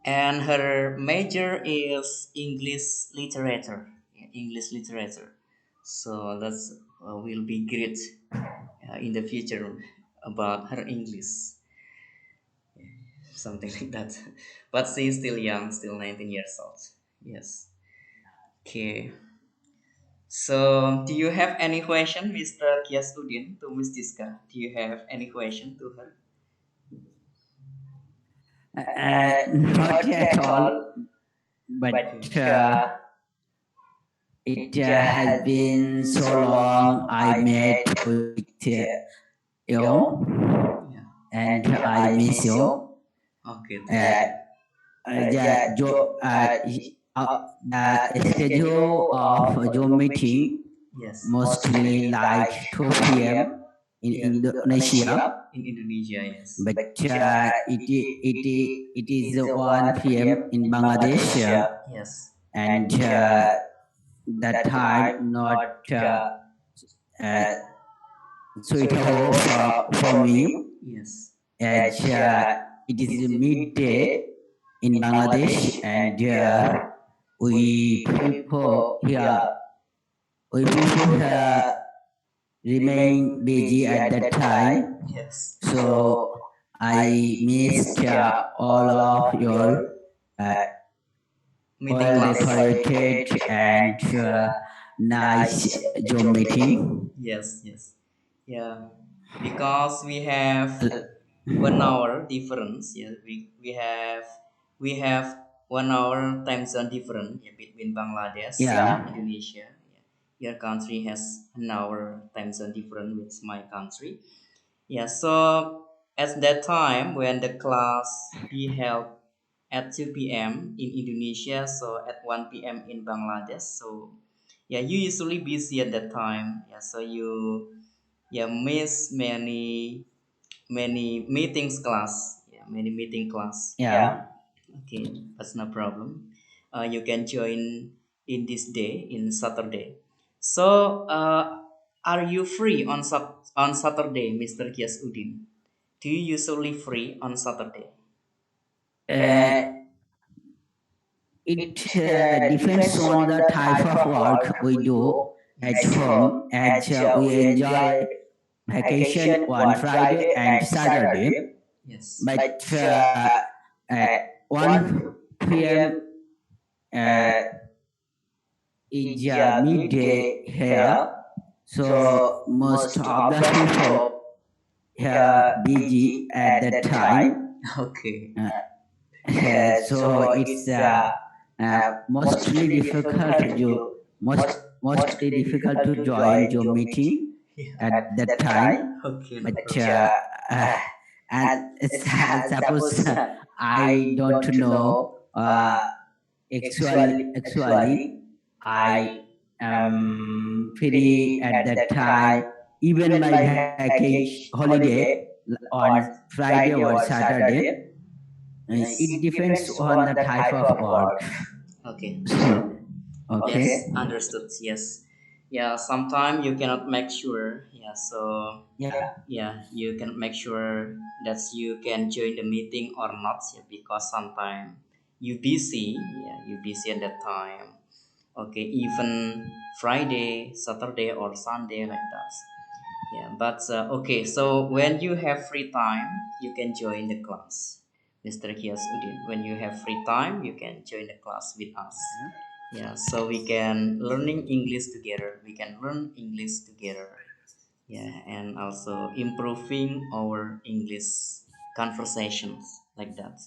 And her major is English literature. Yeah, English literature. So that's will be great in the future about her English, something like that. But she's still young, still 19 years old. Yes. Okay. So, do you have any question, Mr. Kiasudin, to Miss Diska? Do you have any question to her? Not at all, but it has been so long I met with you, Yeah. and I miss you. Okay. The schedule of Zoom meeting Yes. mostly like 2 p.m. in Yeah. Indonesia, In Indonesia, yes. but it is 1 p.m. in Bangladesh, Yes. and that time not uh, suitable for me, Yes. as it is midday in Bangladesh, and we people here we people here remain busy at that time. Yes. So I missed all of your uh, Meeting well class. decorated and nice Zoom meeting. Yes. Yes. Yeah. Because we have 1 hour difference. Yeah. We have 1 hour time zone difference, yeah, between Bangladesh Yeah. and Indonesia. Yeah. Your country has an hour time zone difference with my country. Yeah, so at that time when the class be held at 2 p.m. in Indonesia, so at 1 p.m. in Bangladesh. So yeah, you usually busy at that time. Yeah, so you yeah miss many meetings class. Yeah, many meeting class. Yeah. Okay, that's no problem. You can join in this day in Saturday. So are you free on on Saturday, Mr. Kias Udin? Do you usually free on Saturday? Uh, it depends on the type of work we do at home, as we enjoy vacation on Friday and Saturday, Yes. but at 1 p.m. Uh, is midday here, so most of the people here busy at that time. Okay. So it's mostly difficult to join Zoom meeting at that time. Okay. No But problem. and suppose I don't know actually I am free at that time. Even my vacation holiday on Friday or Saturday. It depends on the type of work. Okay. Okay. Yes, understood. Yes. Yeah, sometimes you cannot make sure. Yeah, so Yeah. yeah, you can make sure that you can join the meeting or not, yeah, because sometimes you busy. Yeah, you busy at that time. Okay, even Friday, Saturday, or Sunday like that. Yeah, but okay. So when you have free time, you can join the class, Mr. Kias Udin. When you have free time, you can join the class with us. Yeah, so we can learning English together. We can learn English together. Yeah, and also improving our English conversations like that.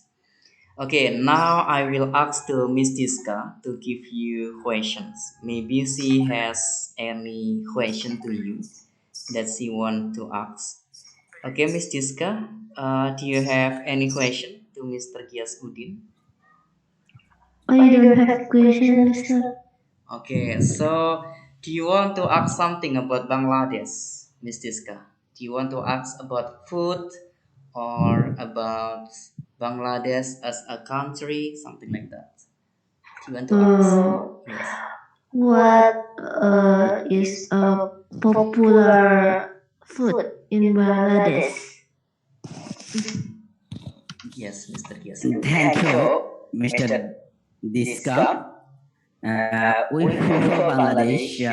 Okay, now I will ask to Miss Tiska to give you questions. Maybe she has any question to you that she want to ask. Okay, Miss Tiska, do you have any question to Mr. Kias Udin? I don't have question, Mister. Okay, so do you want to ask something about Bangladesh, Miss Tiska? Do you want to ask about food or about Bangladesh as a country, something like that? Do you want to ask? Yes. What is a popular food in Bangladesh? Yes, Mr. Kias. Thank you, Mr. Diska. We people Bangladesh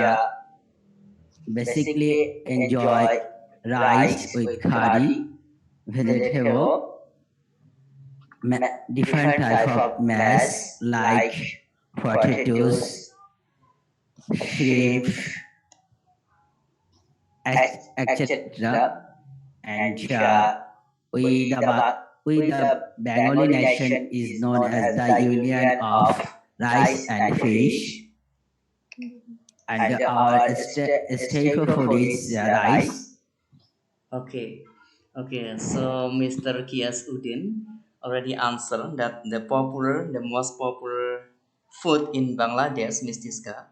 basically enjoy rice with curry, vegetable, different type of mess like potatoes, shrimp, etc. And we the Bengali nation is known as the Union of Rice and Fish, and our staple food is rice. Okay, okay. So Mr. Kias Udin already answered that the most popular food in Bangladesh, Miss Tiska,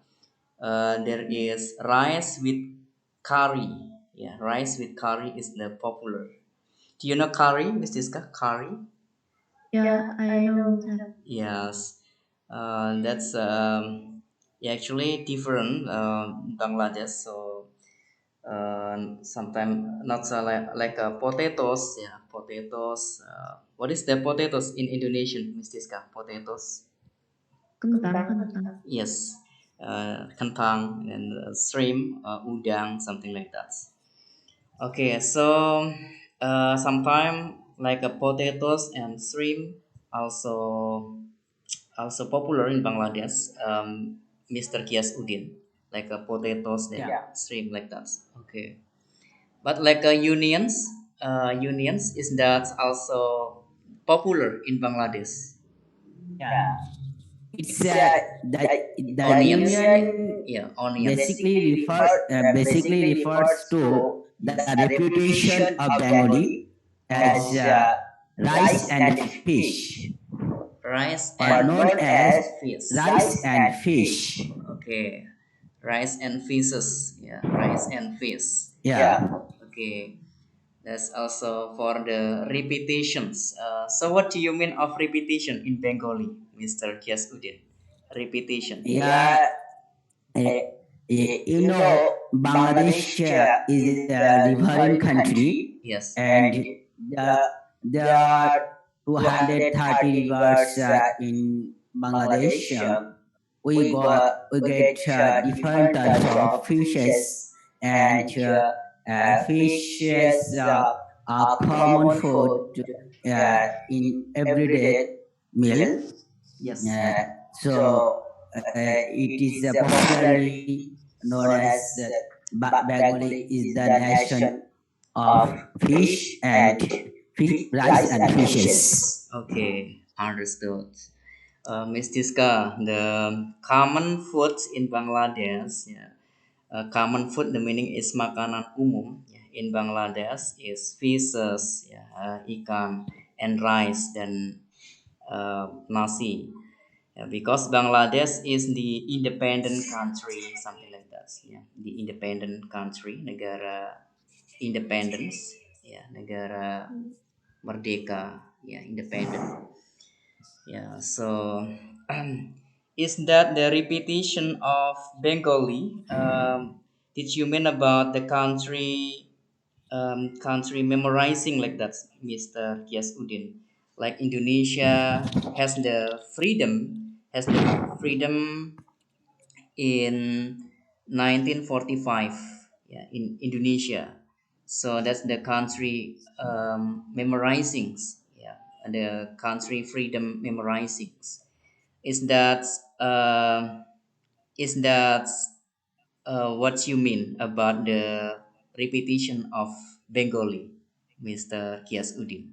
there is rice with curry. Yeah, rice with curry is the popular. Do you know curry, Miss Tiska? Curry? Yeah, I know, Mister. Yes, that's actually different Bangladesh. So sometimes not so like potatoes. Yeah, potatoes. What is the potatoes in Indonesian, Miss Tiska? Potatoes. Kentang. Yes, kentang and shrimp, udang, something like that. Okay, so sometimes like potatoes and shrimp also popular in Bangladesh. Mr. Kias Udin, like potatoes and shrimp like that. Okay, but like unions is that also popular in Bangladesh. Yeah. It's the Onions. union Yeah, onions. basically refers to the reputation of Bengali as rice and fish, Rice or and known as fish. rice and fish. Okay, rice and fishes. Yeah, rice and fish. Yeah. Okay, that's also for the repetitions. So what do you mean of repetition in Bengali, Mr. Kiasudin? Repetition. Yeah. You know, Bangladesh is a riverine country, Yes. and there are 230 rivers in Bangladesh. We get different types of fishes, and fishes are common food in everyday meal. Yes. It is popularly known as Bengali is the nation of fish and rice and fishes. Okay, understood. Miss Tiska, the common foods in Bangladesh, yeah. Common food, the meaning is makanan umum, ya, in Bangladesh is fishes, ya, ikan, and rice, dan nasi. Yeah, because Bangladesh is the independent country, something like that. Yeah, the independent country, negara independence, ya, negara merdeka, ya, independent. Yeah, so is that the repetition of Bengali? Did you mean about the country memorizing like that, Mr. Kiasudin? Like Indonesia has the freedom in 1945, yeah, in Indonesia. So that's the country memorizing, yeah, the country freedom memorizing. Is that uh, is that what you mean about the repetition of Bengali, Mr. Kiasudin?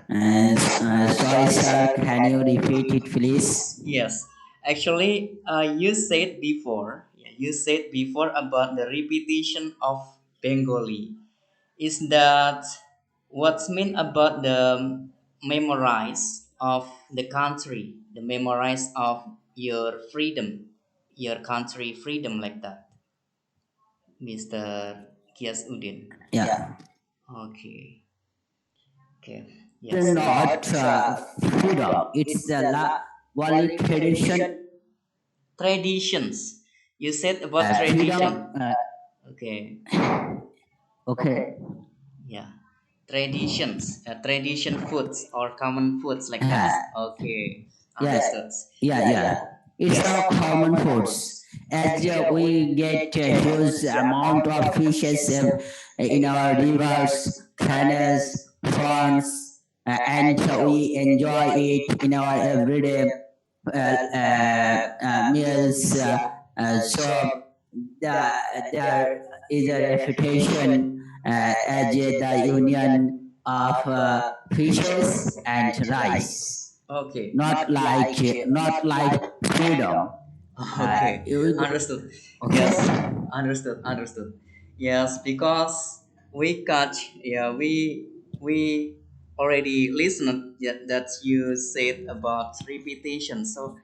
Sorry, sir. Can you repeat it, please? Yes, actually, you said before about the repetition of Bengali. Is that what's mean about the memorize of the country, the memorize of your freedom, your country freedom like that, Mr. Kias Udin? Yeah. Okay, okay, It's yes. not freedom. It's the only tradition. Traditions. You said about Freedom. tradition. Okay, Okay. yeah. Traditions, tradition foods or common foods like that. Uh, Okay, yeah. understood. Yeah. It's Yes. our common foods. As we get a huge amount of fishes in our rivers, canals, ponds, and we enjoy it in our everyday meals. The, there is a reputation as the union of fishes and rice, Okay. not like freedom. Okay. You- Understood. okay. Yes. Understood. Yes, because we catch. Yeah, we already listened that you said about repetition. So,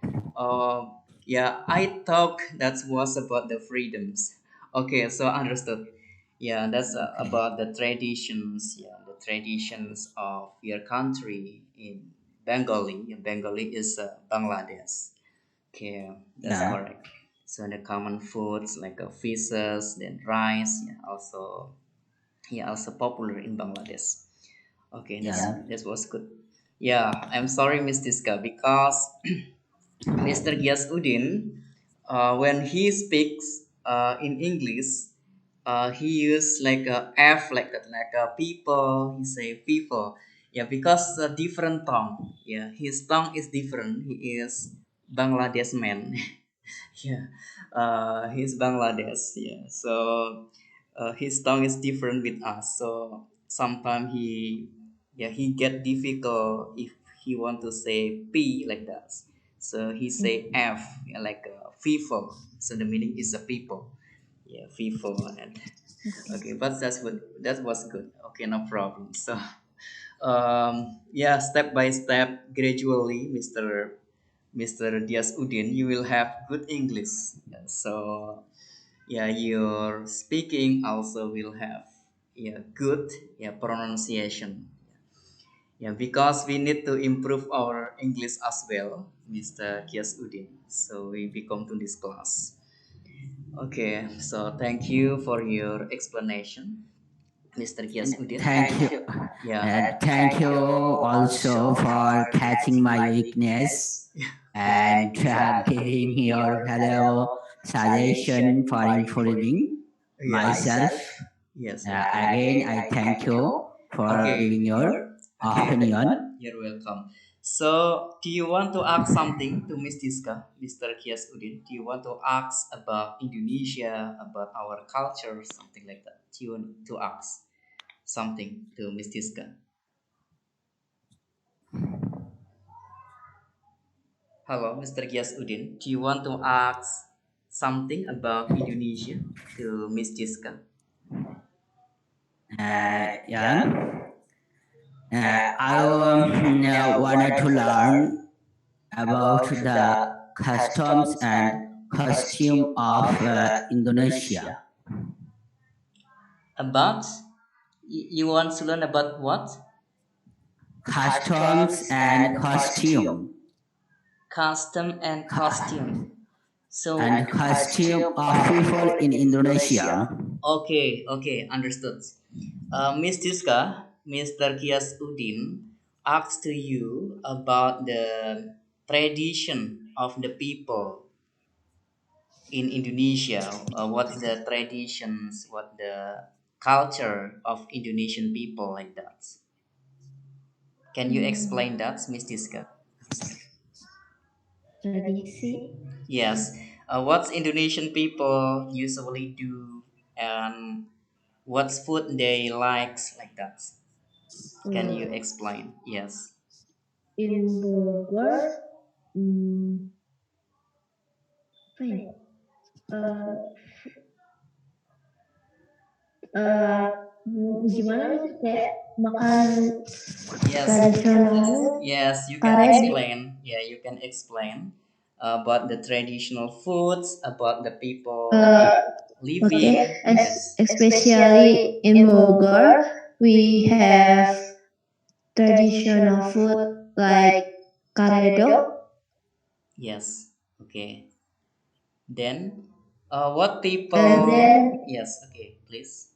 yeah, I thought that was about the freedoms. Okay, so understood. Yeah, that's Okay. about the traditions. Yeah, the traditions of your country in Bengali. Bengali is Bangladesh. Okay, that's Yeah. correct. So the common foods like fishes, then rice, yeah, also popular in Bangladesh. Okay, Yeah. that was good. Yeah, I'm sorry, Miss Tiska, because Mr. Udin, when he speaks in English, he use like a F like that, like a people. He say people. Yeah, because different tongue. Yeah, his tongue is different. He is Bangladesh man. Yeah, he's Bangladesh. Yeah, so his tongue is different with us. So sometimes he get difficult if he want to say P like that. So he say F, yeah, like FIFA. So the meaning is a people. Yeah, FIFA. And okay, but that was good. Okay, no problem. So yeah, step by step, gradually, Mr. Dias Udin, you will have good English. Yeah, so yeah, your speaking also will have, yeah, good, yeah, pronunciation. Yeah, because we need to improve our English as well, Mr. Kias Udin. So we become to this class. Okay, so thank you for your explanation, Mr. Kias And Udin. thank you. Yeah. And thank you also for catching my weakness and giving your valuable suggestion for improving. Yes. myself. Yes. Again, I thank you for Okay. giving your opinion. You're welcome. So, do you want to ask something to Miss Tiska, Mr. Kias Udin? Do you want to ask about Indonesia, about our culture, something like that? Do you want to ask something to Miss Tiska? Hello, Mr. Kias Udin. Do you want to ask something about Indonesia to Miss Tiska? Yeah, I wanted to learn about the customs and costume of Indonesia. About? You want to learn about what? Customs and costume Custom and costume. So, and costume of people in Indonesia. okay, understood. Miss Tiska, Mr. Kias Udin asked to you about the tradition of the people in Indonesia. What's the traditions? What the culture of Indonesian people like that? Can you explain that, Miss Tiska? Tradisi. Yes. What's Indonesian people usually do and what's food they likes like that? Can you Uh, explain? Yes. in Bogor, hmm, apa ya? Eh, eh, gimana nih kayak makanan Yes. tradisionalnya Yes, you can karet. explain. Yeah, you can explain about the traditional foods, about the people Uh, living. okay, Yes. especially in Bogor, we have traditional food like karedok, Yes. Okay. Then, what and people? then Yes. Okay, please.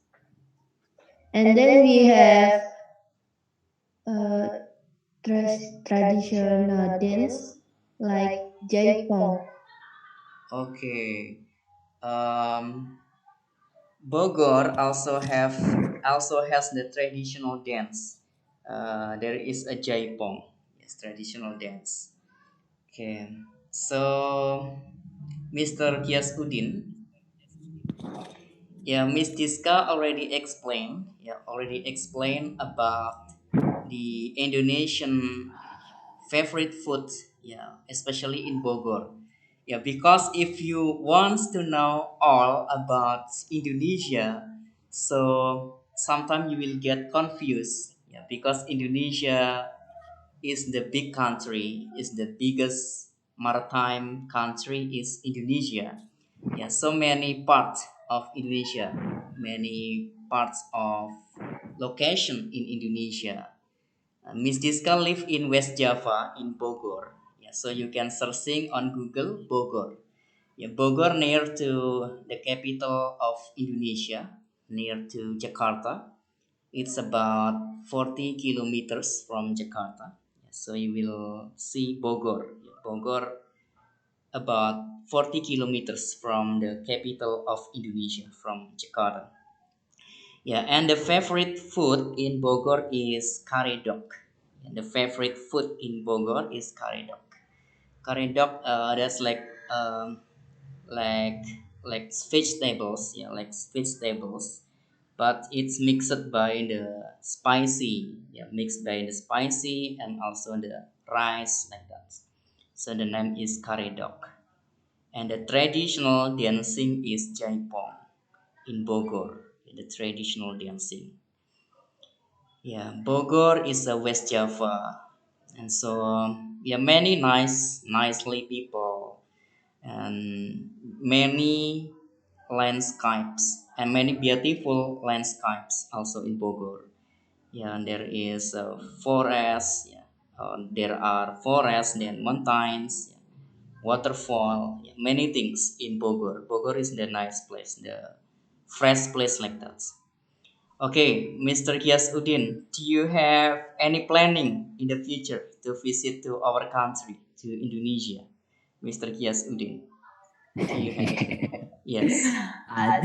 we have uh, traditional dance like jaipong. Okay. Um, Bogor also has the traditional dance. There is a jaipong. Yes, traditional dance. Okay. So, Mr. Kias Udin, yeah, Miss Tiska already explained. Yeah, already explained about the Indonesian favorite food. Yeah, especially in Bogor. Yeah, because if you want to know all about Indonesia, so sometimes you will get confused. Yeah, because Indonesia is the big country, is the biggest maritime country is Indonesia. Yeah, so many parts of Indonesia, many parts of location in Indonesia. Miss Diska live in West Java in Bogor. Yeah, so you can searching on Google Bogor. Yeah, Bogor near to the capital of Indonesia, near to Jakarta. It's about 40 kilometers from Jakarta. Yeah, so you will see Bogor. Yeah, Bogor about 40 kilometers from the capital of Indonesia, from Jakarta. Yeah, and the favorite food in Bogor is karedok. And the favorite food in Bogor is karedok. Karedok, that's like like vegetables, yeah, like vegetables, but it's mixed by the spicy, yeah, mixed by the spicy and also the rice like that. So the name is karedok, and the traditional dancing is jaipong in Bogor. The traditional dancing. Yeah, Bogor is a West Java, and so yeah, many nicely people and many landscapes and many beautiful landscapes also in Bogor. Yeah, and there is a forest. Yeah, there are forests, then mountains, yeah, waterfall, yeah, many things in Bogor. Bogor is the nice place, the fresh place like that. Okay, Mr. Kias Udin, do you have any planning in the future to visit to our country, to Indonesia? Mr. Kias Udin, do you have? Yes. Uh,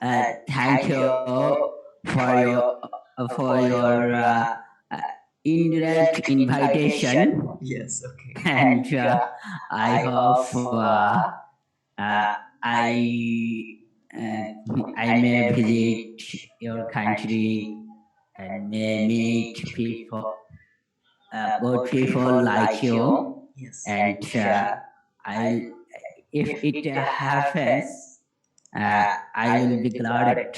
thank you for your indirect invitation, Yes. Okay. and I hope uh, I uh, I may visit your country and may meet people, good people like you, Yes. and I if it happens, I will be glad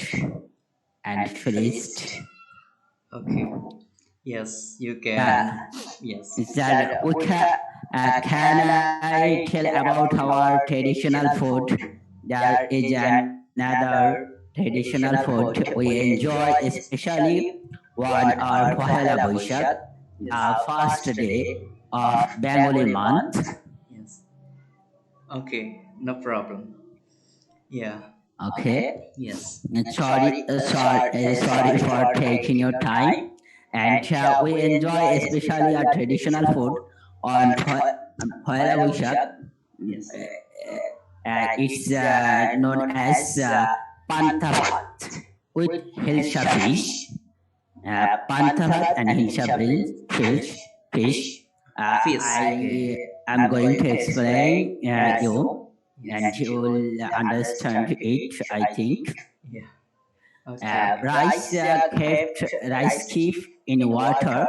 and pleased. Okay. Yes, you Yeah, can. Yes. is that can I tell about our traditional food? There is another traditional food we enjoy, especially on our Pohela Boishak, the first day of Bengali month. Yes. Okay. No problem. Yeah. Okay. Yes. Sorry for taking your time. And we enjoy especially our traditional food on Pohela Boishak. Yes. It's known as pantabat with hilsa fish. Pantabat and hilsa fish. Fish. Okay. I'm going to explain you, and Yes. you will understand it, I think. Yeah. Okay. Rice keep in water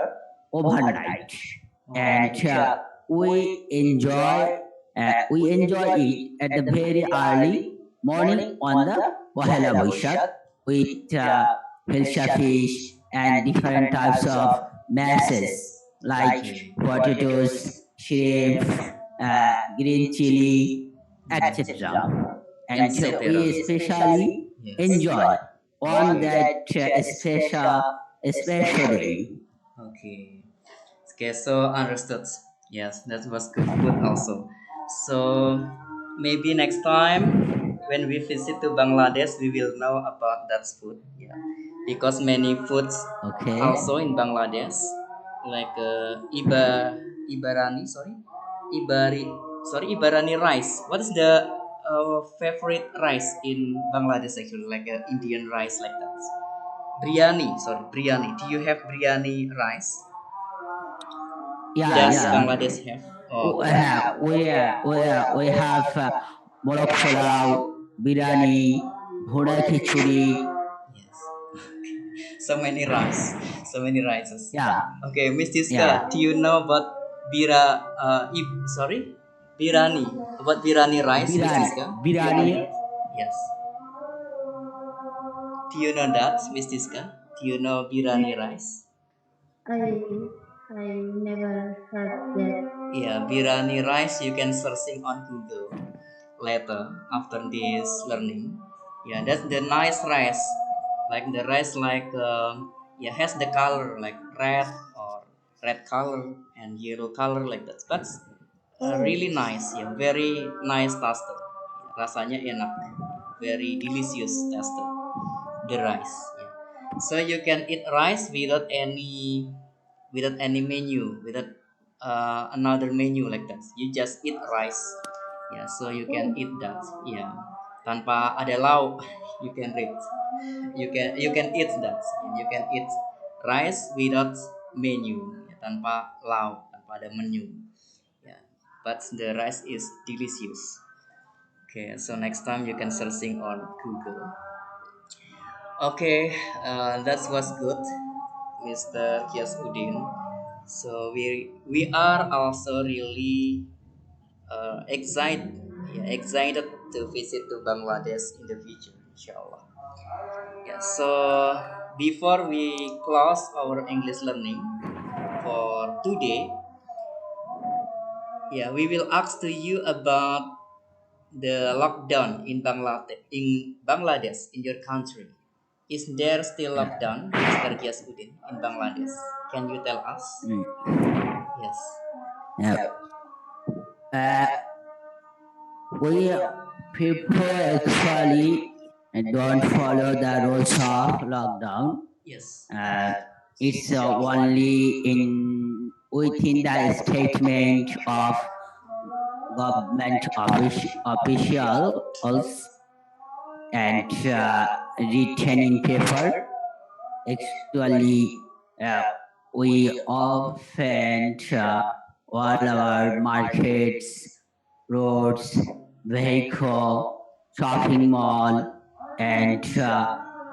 overnight, and we enjoy it at the very early morning on the Pohela Boishak with hilsa fish and different types of masses like potatoes, shrimp, green chili, etc. And we especially Yes. enjoy on that special day. Okay. Okay, so understood. Yes, that was good food also. So maybe next time when we visit to Bangladesh, we will know about that food. Yeah, because many foods Okay. also in Bangladesh, like Ibarani, Ibarani rice. What is the favorite rice in Bangladesh actually? Like Indian rice like that. Biryani. Do you have biryani rice? Yeah, Does yeah. Bangladesh have? Oh, We have morok pulao, biryani, bhoda khichuri. yes. So many rice, so many rices. Yeah, Okay, Miss Tiska, yeah. do you know about birani? About birani rice, Miss Tiska? Do you know Biryani. that? Yes. Do you know that, Miss Tiska? Do you know birani rice? I I never heard that. Yeah, birani rice you can searching on Google later after this learning. Yeah, that's the nice rice. Like the rice yeah has the color like red or red color and yellow color like that. But Oh, really nice, yeah, very nice taste. Rasanya enak, very delicious taste the rice. Yeah. So you can eat rice without any menu, without another menu like that. You just eat rice. Yeah, so you can oh, eat that. Yeah, tanpa ada lauk, you can eat. You can eat that. You can eat rice without menu, ya, tanpa lauk, tanpa ada menu. Yeah, but the rice is delicious. Okay, so next time you can searching on Google. Okay, that was good, Mr. Kiasudin. So we are also really excited to visit to Bangladesh in the future, inshallah. Yeah. So before we close our English learning for today, yeah, we will ask to you about the lockdown in Bangladesh in your country. Is there still Yeah. lockdown, Mr. Kiasudin, in Bangladesh? Can you tell us? Mm. Yes. Yeah. Uh, we people actually don't follow the rules of lockdown. Yes. Uh, it's only in within the statement of government officials, and written in paper. Actually, uh, we often all our markets, roads, vehicle, shopping mall, and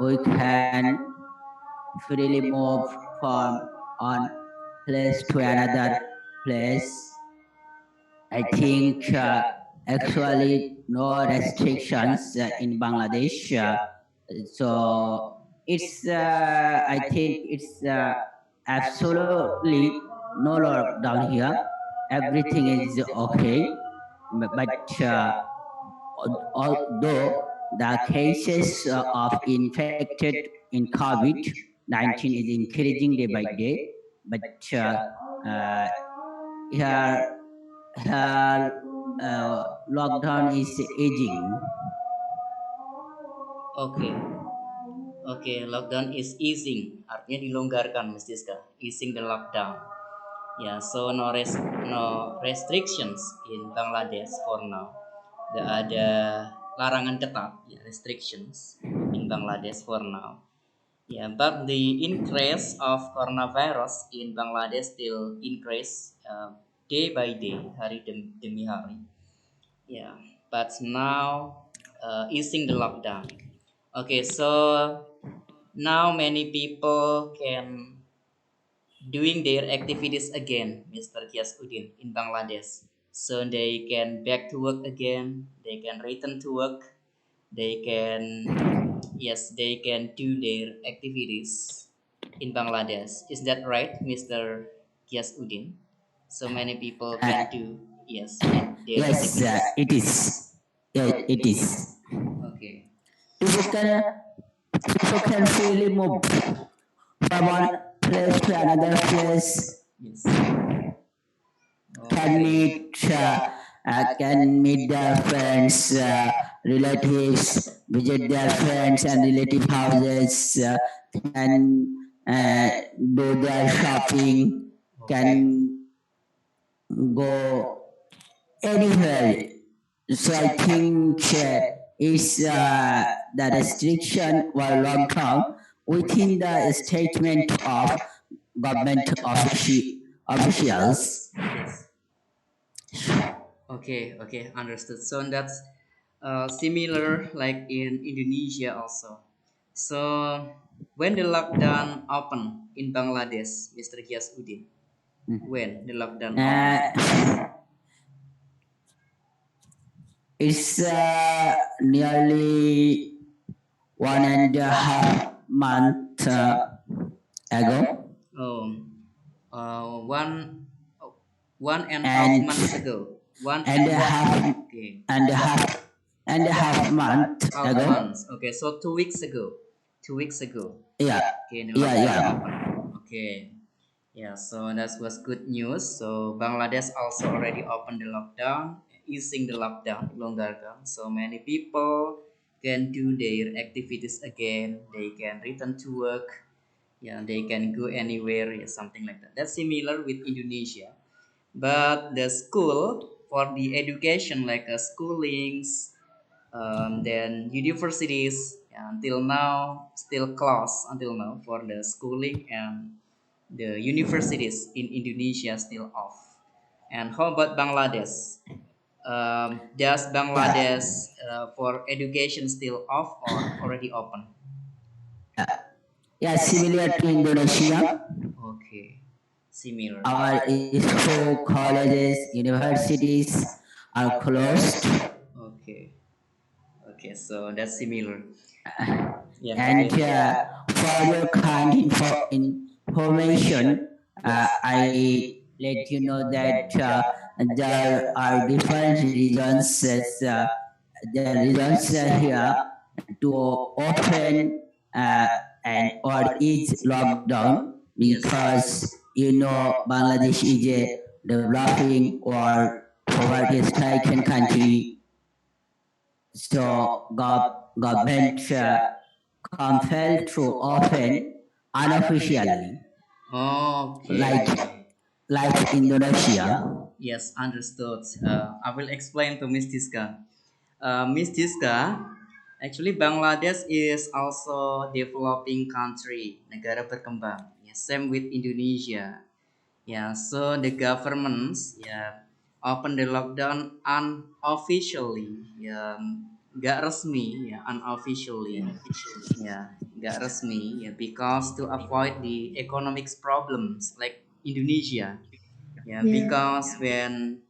we can freely move from one place to another place. I think actually no restrictions in Bangladesh. So it's I think it's absolutely no lockdown here. Everything is okay, but although the cases of infected in COVID-19 is increasing day by day, but uh, here lockdown is aging. Oke, oke, lockdown is easing, artinya dilonggarkan, Miss Diska. Easing the lockdown. Yeah, so no restrictions in Bangladesh for now. Tidak ada larangan ketat, ya, restrictions in Bangladesh for now. Yeah, but the increase of coronavirus in Bangladesh still increase day by day, hari demi hari. Yeah, but now easing the lockdown. Okay, so now many people can doing their activities again, Mr. Kiasudin, in Bangladesh. So they can back to work again. They can return to work. They can, yes, they can do their activities in Bangladesh. Is that right, Mr. Kiasudin? So many people can do, yes, their Yes, activities. it is. Yeah, it is. Okay. People can people can freely move from one place to another place. Yes. Can meet their friends, relatives, visit their friends and relative houses, can do their shopping, can go anywhere. So I think is the restriction or lockdown within the statement of government officials. Yes. Okay, okay, understood. So that's similar like in Indonesia also. So when the lockdown open in Bangladesh, Mr. Kias Udin, when the lockdown open? It's nearly 1.5 month ago. Oh, one, 1.5 months ago. One and a half okay. and a half and a half month Half ago. months. Okay, so 2 weeks ago. 2 weeks ago. Yeah, Okay, the yeah, lockdown yeah. open. Okay. Yeah, so that was good news. So Bangladesh also already opened the lockdown, easing the lockdown, longgarkan. So many people can do their activities again. They can return to work. Yeah, they can go anywhere. Yeah, something like that. That's similar with Indonesia. But the school for the education, like schoolings, then universities, yeah, until now still closed until now for the schooling, and the universities in Indonesia still off. And how about Bangladesh? Does Bangladesh for education still off or already open? Yeah, similar to Indonesia. Okay, similar. Our school, colleges, universities are closed. Okay, okay, so that's similar. Yeah, And okay. for your kind information, I let you know that there are different reasons. The reasons here to open and or ease lockdown because you know Bangladesh is a developing or poverty-stricken country, so government compelled to open unofficially, Okay. like Indonesia. Yes, understood. I will explain to Miss Tiska. Miss Tiska, Actually, Bangladesh is also developing country, negara berkembang. Yeah, same with Indonesia. Yeah, so the governments open the lockdown unofficially. Yeah, nggak resmi ya, unofficially. Yeah, nggak resmi ya, because to avoid the economics problems like Indonesia. Yeah, Yeah. because when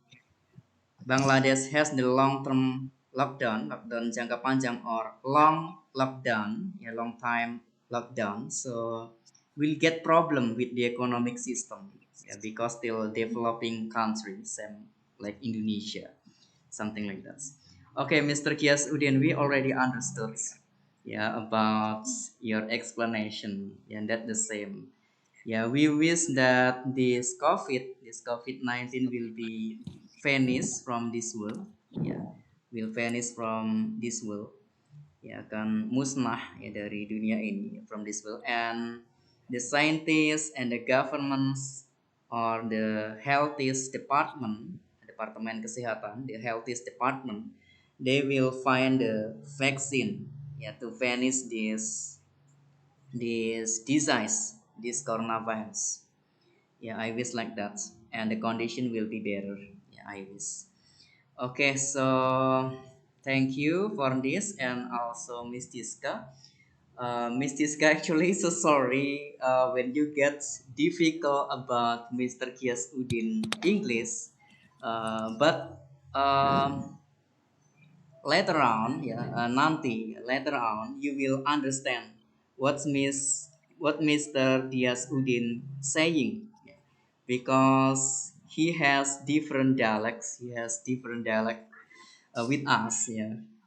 Bangladesh has the long-term lockdown jangka panjang or long lockdown, long time lockdown. So we'll get problem with the economic system, because still developing country, same like Indonesia, something like that. Okay, Mr. Kias Udin, we already understood, about your explanation, and that the same. Yeah, we wish that this COVID-19 will be vanish from this world. Yeah, will vanish from this world. Ya, akan musnah ya dari dunia ini, from this world, and the scientists and the governments or the healthiest department, departemen kesehatan, the healthiest department, they will find the vaccine to vanish this disease, this coronavirus. Yeah, I wish like that, and the condition will be better. Yeah, I wish. Okay, so thank you for this, and also Miss Tiska. Miss Tiska, actually, so sorry when you get difficult about Mr. Kias Udin English, but later on, nanti later on you will understand what's what Mr. Dias Udin saying, because he has different dialects. He has different dialect with us,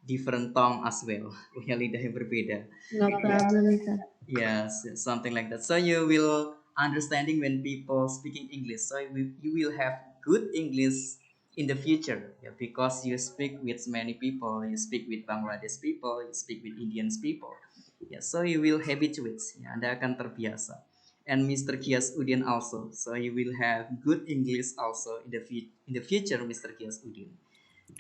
different tongue as well. Punya lidah yang berbeda. No problem, sir. Yes, something like that. So you will understanding when people speaking English. So you will have good English in the future, because you speak with many people. You speak with Bangladesh people. You speak with Indians people. Yeah, so you will habituate. Ya, Anda akan terbiasa. And Mr. Kias Udin also. So you will have good English also in the future, Mr. Kias Udin.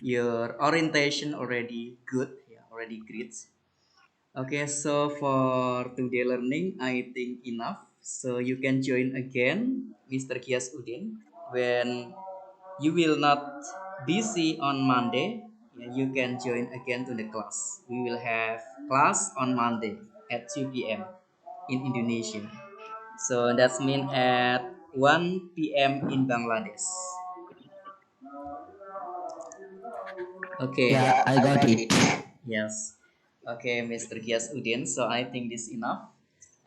Your orientation already good, already great. Okay, so for today learning, I think enough. So you can join again, Mr. Kias Udin, when you will not busy on Monday. You can join again to the class. We will have class on Monday at 2 p.m. in Indonesia. So that's mean at 1 p.m. in Bangladesh. Okay. Yeah, I got it. Yes. Okay, Mr. Gias Udin. So I think this enough.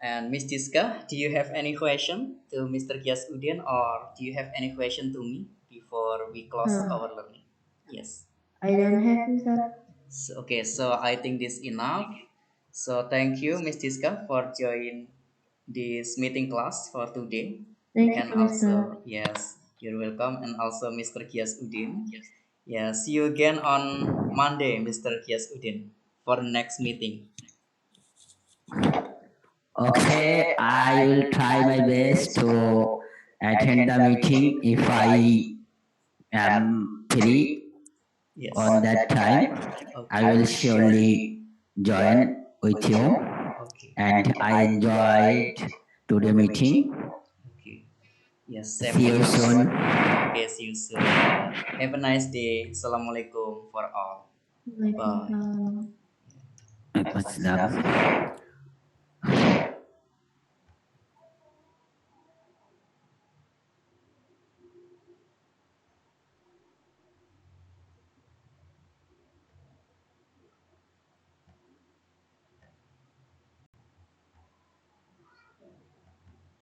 And Miss Tiska, do you have any question to Mr. Gias Udin, or do you have any question to me before we close Uh, our learning? Yes. I don't have, sir. Okay, so I think this enough. So thank you, Miss Tiska, for joining this meeting class for today. Thank And you, sir. also, yes, you're welcome. And also, Mr. Kias Udin. Yeah, see you again on Monday, Mr. Kias Udin, for the next meeting. Okay, I will try my best to attend the meeting if I am free Yes. on that time. I will surely join with you, Okay. and I enjoyed to the meeting. Okay. Yes, same See you here. soon. Okay, see you soon. Have a nice day. Assalamualaikum for all. Bye. Waalaikumsalam. Waalaikumsalam.